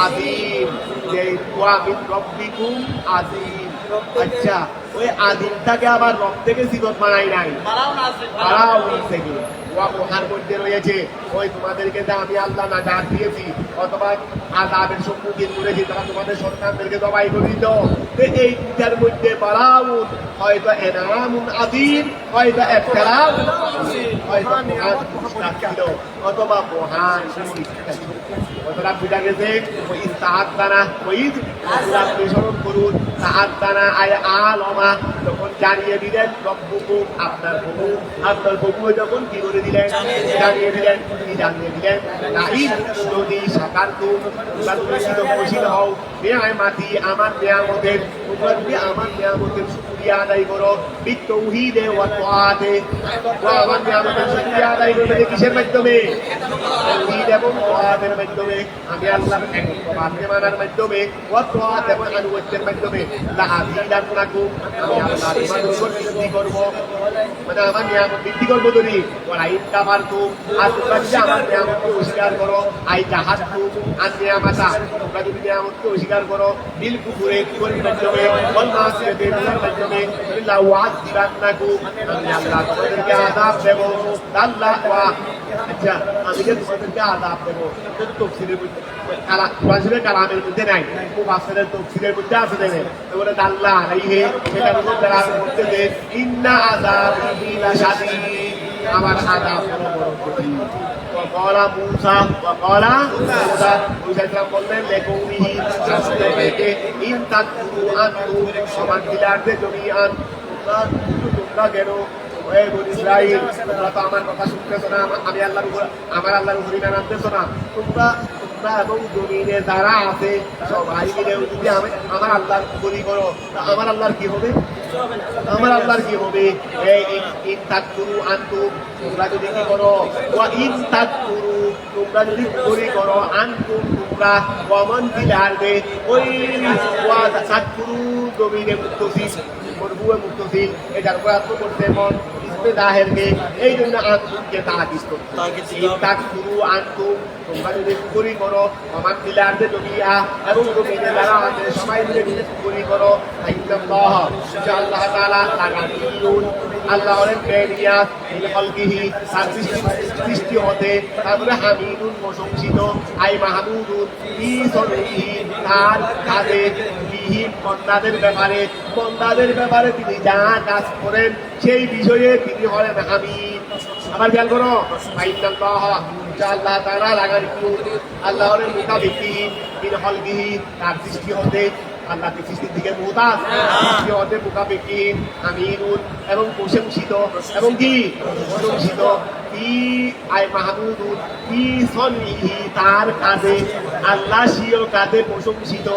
আযীম যে মিন রব্বিকুম আযীম। আচ্ছা, ওই আযীমটাকে আবার রব থেকে সিফত বানাই নাই, বালাউন থেকে। ওহার মধ্যে রয়েছে ওই তোমাদেরকে যে আমি আল্লাহ নাজাত দিয়েছি অথবা আযাবের সম্মুখীন করেছি, তারা তোমাদের সন্তানদেরকে জবাই করে দিত। এই দুটার মধ্যে বালাউন হয়তো এনামুন আযীম, হয়তো এবতেলাউন, হয়তো মহান পুরস্কার ছিল অথবা মহান পরীক্ষা ছিল। কতটা বুঝা গেছে? ওই তাআদ্দানা ওই স্মরণ করুন, তাআদ্দানা আয় আলমা, যখন জানিয়ে দিলেন রব্বুকুম আপনার প্রভু, আপনার প্রভু যখন কি করে দিলেন? জানিয়ে দিলেন। কি জানিয়ে দিলেন? লাইন যদি সাকারতুম, তোমরা যদি কৃতজ্ঞশীল হও, নিয়ামতি আমার নিয়ামতের, তোমরা যদি আমার নিয়ামতের শুকরিয়া আদায় করো, বিত্তৌহিদে ওয়া তাআতে, আমার নিয়ামতের শুকরিয়া আদায় করবে কিসের মাধ্যমে? তাওহীদ এবং তাআতের মাধ্যমে। আমি আল্লাহর একত্ববাদকে মানার মাধ্যমে, ওয়া তাআত এবং আনুগত্যের মাধ্যমে। লা আযীদান্নাকুম, আমি আল্লাহ তোমাদের উপর বৃদ্ধি করব, মানে আমার নিয়ামত বৃদ্ধি করবো। যদি ওরা ইনকা পারতো, আর তোমরা যদি আমার নিয়ামতকে অস্বীকার করো, আই জাহাদতু আন নিয়ামাতা, তোমরা যদি নিয়ামতকে অস্বীকার করো, বিল কুফুরে কুফরের মাধ্যমে, ওয়াল মাসিয়াতির মাধ্যমে, লা ওয়াযিবান্নাকুম, আমি আল্লাহ তোমাদেরকে আযাব দেব। আল্লাহ ওয়া, আচ্ছা আমি যে তোমাদেরকে আযাব দেব, তাফসীরের মধ্যে কালামের মধ্যে নাই, মুফাসসিরের তাফসীরের মধ্যে আছে। দেখেন বলে দাল্লা আলাইহি সেটার উপর তারা বলতে যে ইন্না আযাবি লাশাদীদ আমার আযাব বড় কঠিন وقال موسى موسى বললেন লেকৌমিহি রাসূলকে ইন তাকফুরু আনতুম ওমান ফিল আরদি জামিআন তোমরা কেন ওহে বনি ইসরাঈল তোমরা তো আমার কথা শুনতেছো না আমি আল্লাহর উপর আমার আল্লাহর উপর ঈমান আনতেছো না তোমরা এবং জমিনে যারা আছে সবাই মিলে যদি আমার আল্লাহর কুফরি করো আমার আল্লাহর কি হবে আমার আল্লাহর কি হবে এই ইন তাকফুরু আনতুম তোমরা যদি কি করো ওয়া ইন তাকফুরু তোমরা যদি কুফরি করো আনতুম তোমরা ওয়ামান ফিল আরদি ওই ওয়া তাকফুরু জমিনে মুত্তাসিল মরবুয়ে মুত্তাসিল এটার উপর আত্ম করতে মন ইসবে জাহেরকে এই জন্য আনতুমকে তাকিদ করতে ইন তাকফুরু আনতুম তোমরা যদি কুফরি করো ওয়ামান ফিল আরদি জমিআ এবং জমিনে যারা আছে সবাই মিলে যদি কুফরি করো আল্লাহ আল্লাহ তাআলা লাগানিউন আল্লাহ হলেন বেনিয়াত ইন খালকিহি সৃষ্টি হতে তারপরে হামিদুন প্রশংসিত আই মাহমুদুন ফি সনইহি তার কাজে বিহি বন্দাদের ব্যাপারে তিনি যা কাজ করেন সেই বিষয়ে তিনি হলেন হামিদ আবার খেয়াল করো আল্লাহ আল্লাহ তাআলা লাগানিউন আল্লাহ হলেন মুতাবিকি ইন খালকিহি তার সৃষ্টি হতে আল্লাহ সৃষ্টির দিকে মুহতাজ সৃষ্টি হতে মুতাবিকিন আমিনুন এবং প্রশংসিত এবং কি প্রশংসিত কি আই মাহমুদুন কি সনইহি তার কাজে আল্লাহ সিও কাজে প্রশংসিত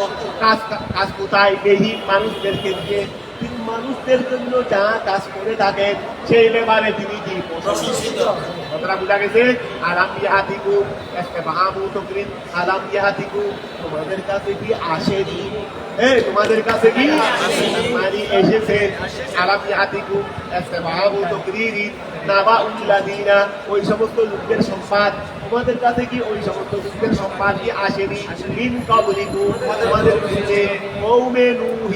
কাজ কোথায় বেহি মানুষদেরকে দিয়ে তিনি মানুষদের জন্য যা কাজ করে থাকেন সেই ব্যাপারে তিনি কি প্রশংসিত কথাটা বোঝা গেছে আলাম ইয়াতিকুম ইসতিফহামু তাকরির আলাম ইয়াতিকুম তোমাদের কাছে কি আসেনি তোমাদের কাছে কি মানে এসেছে আলাম ইয়াতিকুম ইসতিফহামু তাকরির নাবাউল্লাযিনা ওই সমস্ত লোকদের সংবাদ তোমাদের কাছে কি ওই সমস্ত লোকদের সংবাদ কি আসেনি মিন ক্বাবলিকুম তোমাদের পূর্বে কওমে নূহ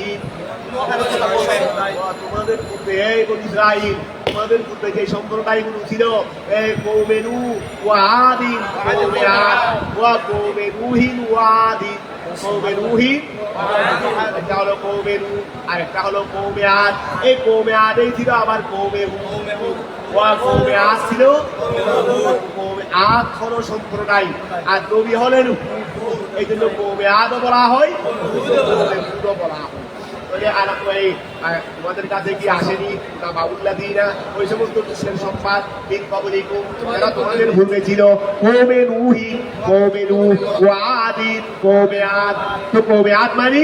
তোমাদের পূর্বে বনি ইসরাঈল তোমাদের পূর্বে যে সম্প্রদায়গুলো ছিল কওমে নূহ ওয়া আদিন কওমে আদ ওয়া কওমে নূহিন ওয়া আদিন কওমে নূহিন একটা হলো কওমে নূহ আর একটা হলো কওমে আদ এই কওমে আদেই ছিল আবার কওমে হুদ ওয়া কওমে আদ ছিল কওমে আদ হলো সম্প্রদায় আর নবী হলেন হুদ এই জন্য কওমে আদও বলা হয় হুদও বলা হয় তোমাদের কাছে কি আসেনি না বাউল্লাযিনা ওই সমস্ত লোকের সংবাদ মিন ক্বাবলিকুম যারা তোমাদের পূর্বে ছিল কওমে নূহি কওমে নূহ ওয়া আদিন কওমে আদ তো কওমে আদ মানে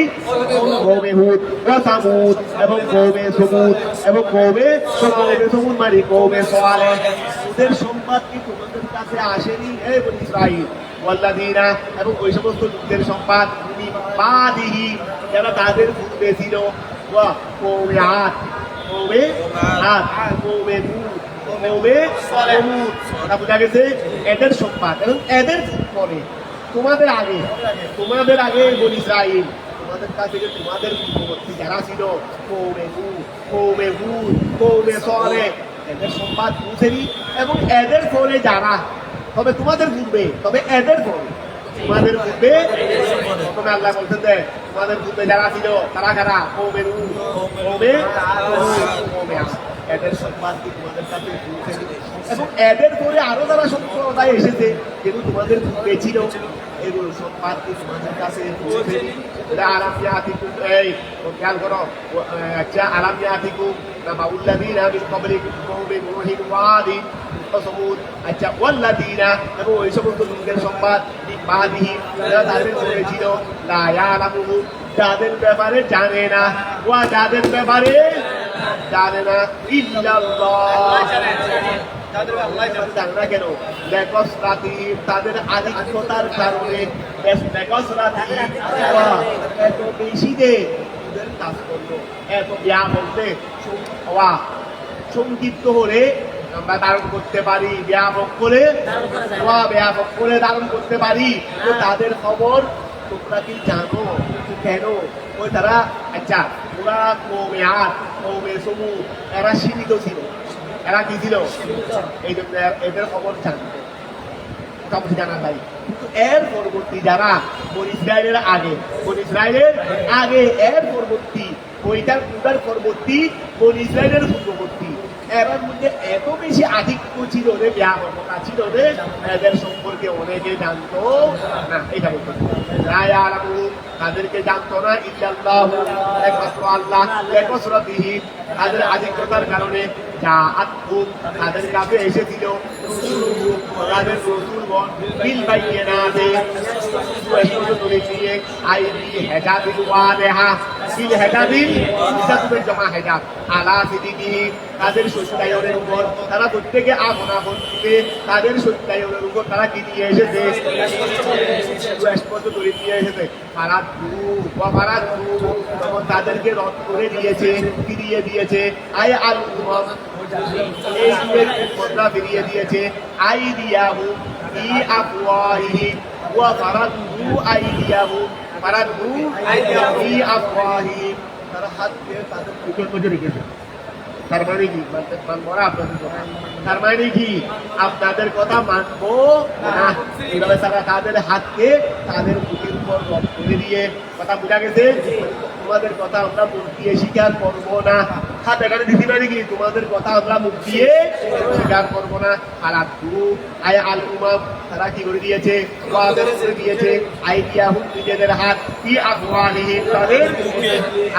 কওমে হুদ ওয়া সামুদ এবং কওমে সমুদ এবং কওমে সমুদ মানে কওমে সালেহ ওদের সংবাদ কি তোমাদের কাছে আসেনি হে বনি ইসরাঈল ওয়াল্লাযিনা এবং ওই সমস্ত লোকদের সংবাদ বাদিহি যারা তাদের পূর্বে ছিল ওয়া কওমে আদ কওমে নূহ কওমে সমুদ এটা বোঝা গেছে এদের সংবাদ এবং এদের পরে তোমাদের আগে বনি ইসরাঈল তোমাদের কাছে যে তোমাদের পূর্ববর্তী যারা ছিল কওমে নূহ কওমে হুদ কওমে সালেহ এদের সংবাদ পৌঁছেনি এবং এদের পরে যারা তবে তোমাদের পূর্বে তবে এদের পরে তোমাদের পূর্বে প্রথমে আল্লাহ বলছেন যে তোমাদের পূর্বে যারা ছিল তারা কারা কওমে নূহ কওমে আদ এদের সংবাদ কি তোমাদের কাছে পৌঁছেনি এবং এদের পরে আরো যারা সম্প্রদায় এসেছে যেগুলো তোমাদের পূর্বে ছিল এগুলো সংবাদ কি তোমাদের কাছে পৌঁছেনি আলাম ইয়াতিকুম এই খেয়াল করো আচ্ছা আলাম ইয়াতিকুম নাবাউল্লাযিনা মিন ক্বাবলিকুম কওমে নূহিন ওয়া আদিন ওয়া সামুদ আচ্ছা ওয়াল্লাযিনা এবং ওই সমস্ত লোকদের সংবাদ বাদিহি যারা তাদের পূর্বে ছিল লা ইয়ালামুহু যাদের ব্যাপারে জানে না ওয়া যাদের ব্যাপারে জানে না ইল্লাল্লাহ জানে না কেন বেকসরাতি তাদের আধিক্যতার কারণে এত বেশি দে ওদের কাজ করলো এত বলতে সংক্ষিপ্ত হলে আমরা ধারণ করতে পারি ব্যাপক করে ধারণ করতে পারি তো তাদের খবর তোমরা কি জানো কেন ওই তারা আচ্ছা ওরা কওমে আদ কওমে সমুদ এরা সীমিত ছিল এরা কি ছিল এই জন্য এদের খবর জানতো মোটামুটি জানা যায়। কিন্তু এর পরবর্তী যারা বনি ইসরায়েলের আগে, বনি ইসরায়েলের আগে এর পরবর্তী ওইটার পরবর্তী বনি ইসরায়েলের পূর্ববর্তী এর মধ্যে এত বেশি আধিক্য ছিল রে, ব্যাপকতা ছিল রে, এদের সম্পর্কে অনেকে জানতো না। এটা বলতো তাদেরকে জানতো না ইল্লাল্লাহু, একমাত্র আল্লাহ, একমাত্রবিহি, তাদের আধিক্যতার কারণে যা আত্মুম, তাদের কাছে এসেছিল তাদের রসুলগণ বিল বাইয়িনাতে, দিয়ে আইদি হেদাবিল ওয়াদিহা, বিল হেদাবিল ইসলামের জমা হেদাব আলা সিদিকিহি, তাদের সত্যায়নের উপর তারা প্রত্যেকে আপন আপন দিবে, তাদের সত্যায়নের উপর তারা কি নিয়ে এসেছে, স্পষ্ট করে নিয়ে এসেছে। তখন তাদেরকে রদ করে দিয়েছে, ফিরিয়ে দিয়েছে। আই আল উমাম, এই যুগের উম্মতরা ফিরিয়ে দিয়েছে। আই দিয়াহু ই আফওয়াহিহি ওয়া ফারাদু আইদিয়াহু, ফারাদু ই আফওয়াহিহি, তারা হাত দিয়ে তাদের মুখের মধ্যে রেখেছে। তার মানে কি তার মানে কি আপনাদের কথা মানবো না, এভাবে তারা তাদের হাতকে তাদের মুখের উপর রদ করে দিয়ে, কথা বোঝা গেছে, তোমাদের কথা আমরা মুখ দিয়ে স্বীকার করবো না। হাত এখানে দিদি মানে কি তোমাদের কথা আমরা মুখ দিয়ে স্বীকার করবো না। আর আয় আল উমাম, তারা কি করে দিয়েছে, করে দিয়েছে আইডিয়াহুম, নিজেদের হাত, কি আফওয়াহিহিম, তাদের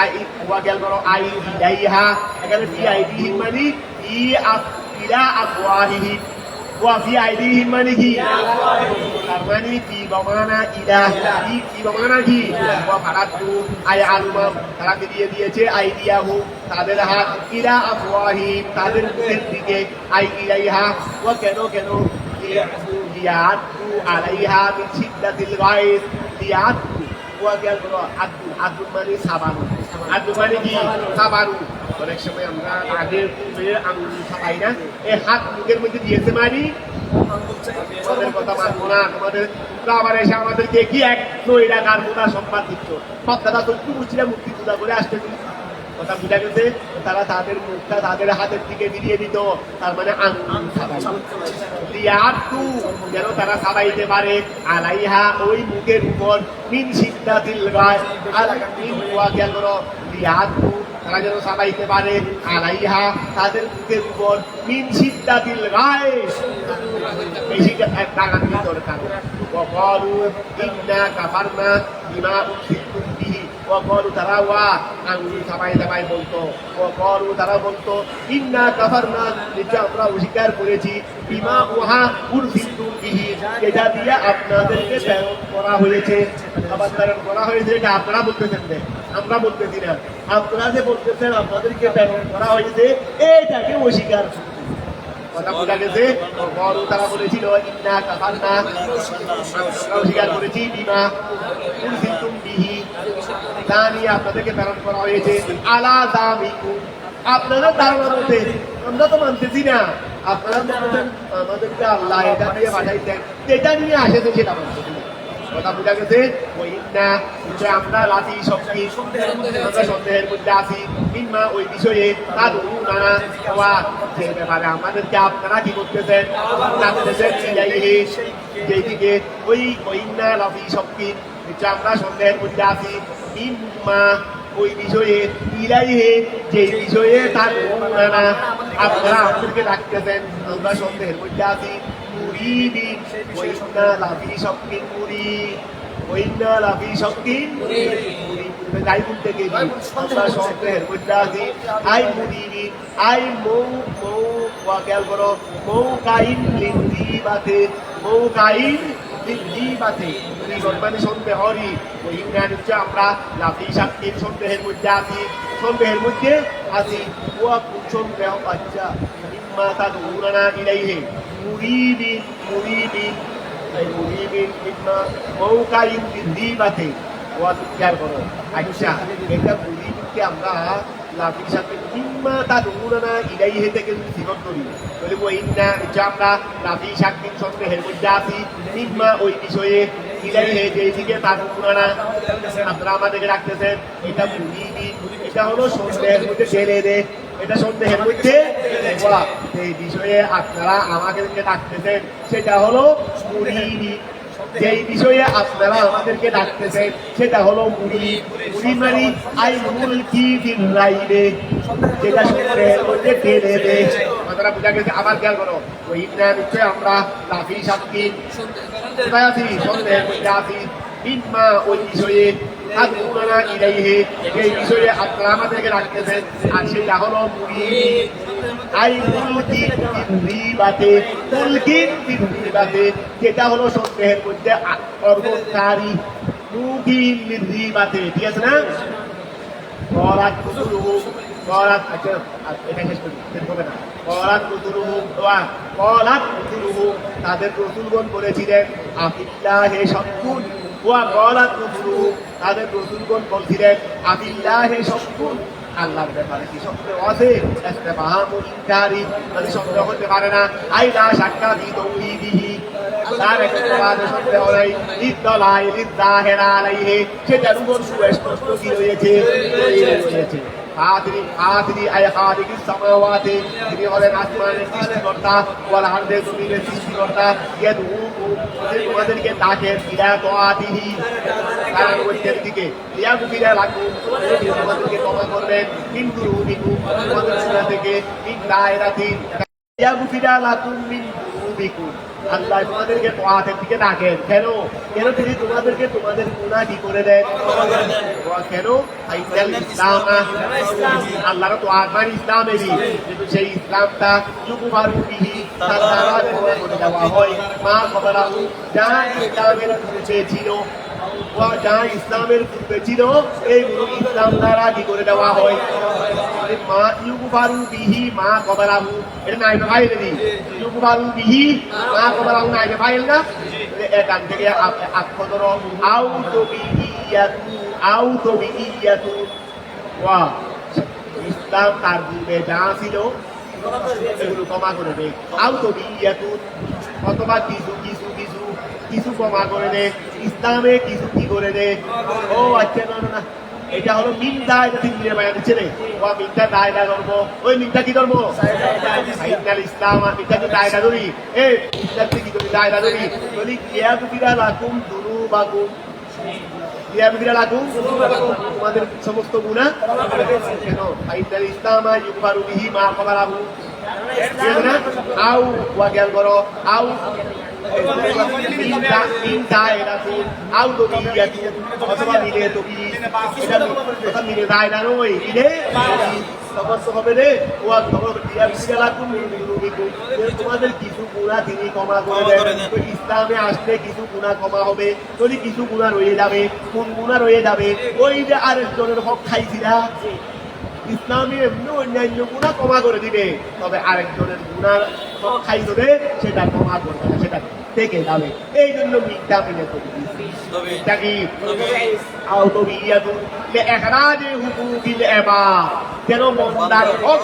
আই ওয়া গেল করো আই ইলাইহা, এখানে কি আইডিহিম মানে ই ইলা আফওয়াহিহিম, ওয়া ফি আইদিহিম মানে কি, তার মানে কি বমানা ইলা, কি বমানা কি, ওয়া ফারাদু আই আল উমাম, তারা দিয়ে দিয়েছে আইডিয়াহু, তাদের হাত, ইলা আফওয়াহিহিম, তাদের মুখের দিকে, আই ইলাইহা, ওয়া কেন লিয়াদু আলাইহা মিন শিদ্দাতিল গায়জ, লিয়াদু ওয়া গেল আদু, আদু মানে সাবানু, আদু মানে কি সাবানু। অনেক সময় আমরা আগের আঙুল ছাপাই না, এই হাত মুখের মধ্যে দিয়েছে মানে তোমাদের কথা মানবো না, তোমাদের আবার এসে আমাদেরকে কি এক নৈরাকার মোটা সম্মান দিচ্ছ, কথাটা তো একটু বুঝছিলাম, মূর্তি পূজা করে আসতে কথা বুঝা গেছে। তারা তাদের মুখটা তাদের হাতের দিকে মিলিয়ে দিত, তার মানে আঙুল ছাপাই, যেন তারা ছাপাইতে পারে আলাইহা, ওই মুখের উপর, মিন শিদ্দাতিল গায়জ, আর মিন ওয়া গেল লিয়াদু, তারা যেন ছাপাইতে পারে আলাইহা, তাদের মুখের উপর, মিন শিদ্দাতিল গায়জ, বেশি টাকার দরকার। ওয়াকালু ইন্না কাফারনা বিমা উরসিলতুম বিহি, ওয়াকালু, তারা ওয়া আঙুল ছাপাই ছাপাই বলতো, ওয়াকালু, তারা বলতো ইন্না কাফারনা, নিশ্চয় আমরা অস্বীকার করেছি, বিমা উহা উরসিলতুম বিহি, এটা দিয়ে আপনাদেরকে প্রেরণ করা হয়েছে। আবার প্রেরণ করা হয়েছে, এটা আপনারা বলতেছেন না, আমরা বলতেছি না, আপনারা যে বলতেছেন আপনাদেরকে প্রেরণ করা হয়েছে, এটাকে অস্বীকার কথা বোঝা গেছে। তারা বলেছিল ইন্না কাফারনা, অস্বীকার করেছি, বিমা উরসিলতুম বিহি, তা নিয়ে আপনাদেরকে প্রেরণ করা হয়েছে, আলা যামিকুম, আপনাদের ধারণা মতে, আমরা তো মানতেছি না, আপনারা বলতেন আমাদেরকে আল্লাহ এটা দিয়ে পাঠাইতেন, এটা নিয়ে আসেছে, সেটা মানতেছি না। কথা বোঝা গেছে। ওই না আমরা রাতি শক্তি আমরা সন্দেহের মধ্যে আছি, কিংবা ওই বিষয়ে তার নানা যে ব্যাপারে আমাদেরকে আপনারা কি করতেছেন, যেই দিকে ওই না রাতি শক্তি আমরা সন্দেহের মধ্যে আছি, কিংবা ওই বিষয়ে ইলাইহে, যে বিষয়ে তার নানা আপনারা আমাদেরকে ডাকতেছেন, আমরা সন্দেহের মধ্যে আছি। মুরিদিন, ওই না লাভি শক্তিন মুরিদ, ওই না লাভি শক্তিন মুরিদ, তাই বলতে গেছি আমরা সন্দেহের মধ্যে আছি। আই মুরিদিন, আই মৌ মৌ ওয়াকেল করো, মৌ কাইন লিন্দি বাতে, মৌ কাইন লিন্দি বাতে, মানে সন্দেহরই, ওই না হচ্ছে আমরা লাভি শক্তিন সন্দেহের মধ্যে আছি, সন্দেহের মধ্যে আছি। ওয়া সন্দেহ বাচ্চা ইম্মা তাদউনা ইলাইহি মুরিদিন, মুরিদিন, এই মুরিদিন ইম্মা মৌকাইন লিন্দিবাতে, ওয়া উচ্চার করো। আচ্ছা, এটা মুরিদিনকে আমরা লাফির সাথে ইম্মা তাদউনা ইলাইহি থেকে যদি সিফত করি, বলে ওই না যে আমরা লাফি শাকিন সন্দেহের মধ্যে আছি, ইম্মা ওই বিষয়ে, ইলাইহি যেই দিকে তাদউনা আপনারা আমাদেরকে রাখতেছেন, এটা মুরিদিন, এটা হলো সন্দেহের মধ্যে ঠেলে দে, এটা সন্দেহের মধ্যে বলা। এই বিষয়ে আপনারা আমাদেরকে ডাকতেছেন সেটা হলো মুরিদি। যেই বিষয়ে আপনারা আমাদেরকে ডাকতেছেন সেটা হলো মুরিদ। মুরিদ মানে আই মুলকি বিল রাইবে, যেটা সন্দেহের মধ্যে টেনে দেয়। কথাটা বোঝা গেছে? আবার খেয়াল করো, ওই না নিশ্চয় আমরা লাফি সাক্ষী কোথায় আছি? সন্দেহের মধ্যে আছি। ইম্মা ওই বিষয়ে আদুনা ইলাইহি, এই বিষয়ে আপনারা আমাদেরকে রাখতেছেন, আর সেটা হলো মুরিদ। আই মুলকি রিবাতে, মুলকি রিবাতে, যেটা হলো সন্দেহের মধ্যে অর্পণকারী। মুলকি রিবাতে, ঠিক আছে না? করাত কুতুরুহু, করাত, আচ্ছা এটা শেষ করি, শেষ হবে না। করাত কুতুরুহু, করাত কুতুরুহু, তাদের রাসূলগণ বলেছিলেন আফিল্লাহি শাক্কুন, ওয়া করাত কুতুরুহু, তাদের রাসূলগণ বলছিলেন আফিল্লাহি শাক্কুন, আল্লাহর ব্যাপারে কি সন্দেহ আছে? ইস্তেফহামুল ইনকারি, মানে সন্দেহ হতে পারে না। আইলা শাক্কা ফি তাওহীদিহি, তার একেবারে সন্দেহ নাই। ইদ্দালাই লিদ্দাহির আলাইহি, সেটার উপর সুস্পষ্ট কি রয়েছে? রয়েছে। আদরি আয় খালিকিস সামাওয়াতি, তিনি হলেন আসমানের সৃষ্টিকর্তা, ওয়াল আরদের জমিনের সৃষ্টিকর্তা। ইয়াদউকুম, তোমাদেরকে ডাকেন ইলা তাআতিহি, তার ওইটার দিকে। ইয়াগফিরা লাকুম, তোমাদেরকে ক্ষমা করবেন। মিন দুরুবিকুম, তোমাদের গুনাহ থেকে। মিন দায়রাতিন, ইয়াগফিরা লাকুম মিন দুরুবিকুম, আল্লাহ তোমাদেরকে তাআতের দিকে ডাকেন। কেন? কেন তিনি তোমাদেরকে তোমাদের গুনাহ কি করে দেন? কেন? আইয়াল ইসলাম, আল্লাহর তাআত মানে ইসলামেরই, কিন্তু সেই ইসলামটা ইউকুফারু বিহি, তার দ্বারা করে দেওয়া হয়। মা কবলাহু, যা ইসলামের পূর্বে ছিল, যা ইসলামের পূর্বে ছিল, এইগুলো ইসলাম দ্বারা কি করে দেওয়া হয়? মা ইউকুফারু বিহি মা কবলাহু, এটা নাইবে ফাইল দি। ইউকুফারু বিহি মা কবলাহু নাইবে ফাইল না? এখান থেকে আক্ষর ধরো, আউ তবিইয়াতু, আউ তবিইয়াতু, ওয়া ইসলাম তার পূর্বে যা ছিল এগুলো ক্ষমা করে দেয়। আউ তবিইয়াতু, অথবা কিছু কিছু কিছু কিছু ক্ষমা করে দেয়। ইসলামে কিছু কি করে দেয়? ও আচ্ছা, না না না, এটা হলো মিনদা, এটা ঠিক দিয়ে বায়া দিচ্ছে রে। ও মিনদা দায়দা ধরবো, ওই মিনদা কি ধরবো? আইনাল ইসলাম, আর মিনদা কি দায়দা ধরি? এই ইসলাম কি ধরি? দায়দা ধরি। বলি ইয়াগফিরা লাকুম যুনুবাকুম, ইয়াগফিরা লাকুম তোমাদের সমস্ত গুনাহ। কেন? আইনাল ইসলাম ইউকফারু বিহি মা কবলাহু, আউ ওয়া জ্ঞান করো, আউ মিনদা এরাতু, আউ তবিইয়াতু, অথবা মিলে তবি, এটা কথা মিলে দায়দা নয়, মিলে সমস্ত হবে রে। ওয়া খবর ইয়াগফিরা লাকুম মিন যুনুবিকুম, তোমাদের কিছু গুনাহ তিনি ক্ষমা করে দেন। ইসলামে আসলে কিছু গুনাহ ক্ষমা হবে, যদি কিছু গুনাহ রয়ে যাবে। কোন গুনাহ রয়ে যাবে? ওই যে আরেকজনের হক খাইছিলা, ইসলামে এমনি অন্যান্য গুনাহ ক্ষমা করে দিবে, তবে আরেকজনের গুনাহ হক খাই দেবে, সেটা ক্ষমা করবে না, সেটা থেকে যাবে। এই জন্য মিথ্যা মিলে তবি, এটা কি আউ তবিইয়াতু লিইখরাজি হুকুকিল ইবাদ, যেন বান্দার হক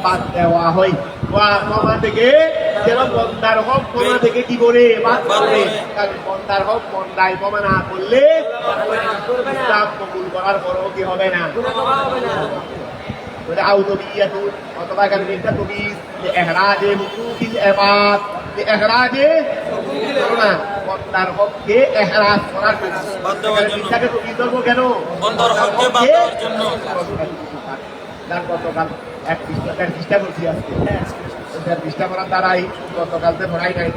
বাদ দেওয়া হয়। ওয়া ক্ষমা থেকে, যেন বান্দার হক ক্ষমা থেকে কি করে বাদ করে। কারণ বান্দার হক বান্দাই ক্ষমা না করলে ইসলাম কবুল করার পরও কি হবে না? আউ তবিইয়াতু, অথবা এখানে মিথ্যা তবি লিইখরাজি হুকুকিল ইবাদ, লিইখরাজি বান্দার হককে ইখরাজ করার জন্য। মিথ্যাকে তবি ধরবো কেন? বান্দার হককে বাদ দেওয়ার জন্য। তার গতকাল এক পৃষ্ঠা বলছি, আজকে পৃষ্ঠা পড়ার দ্বারাই গতকালতে পড়াই নাই।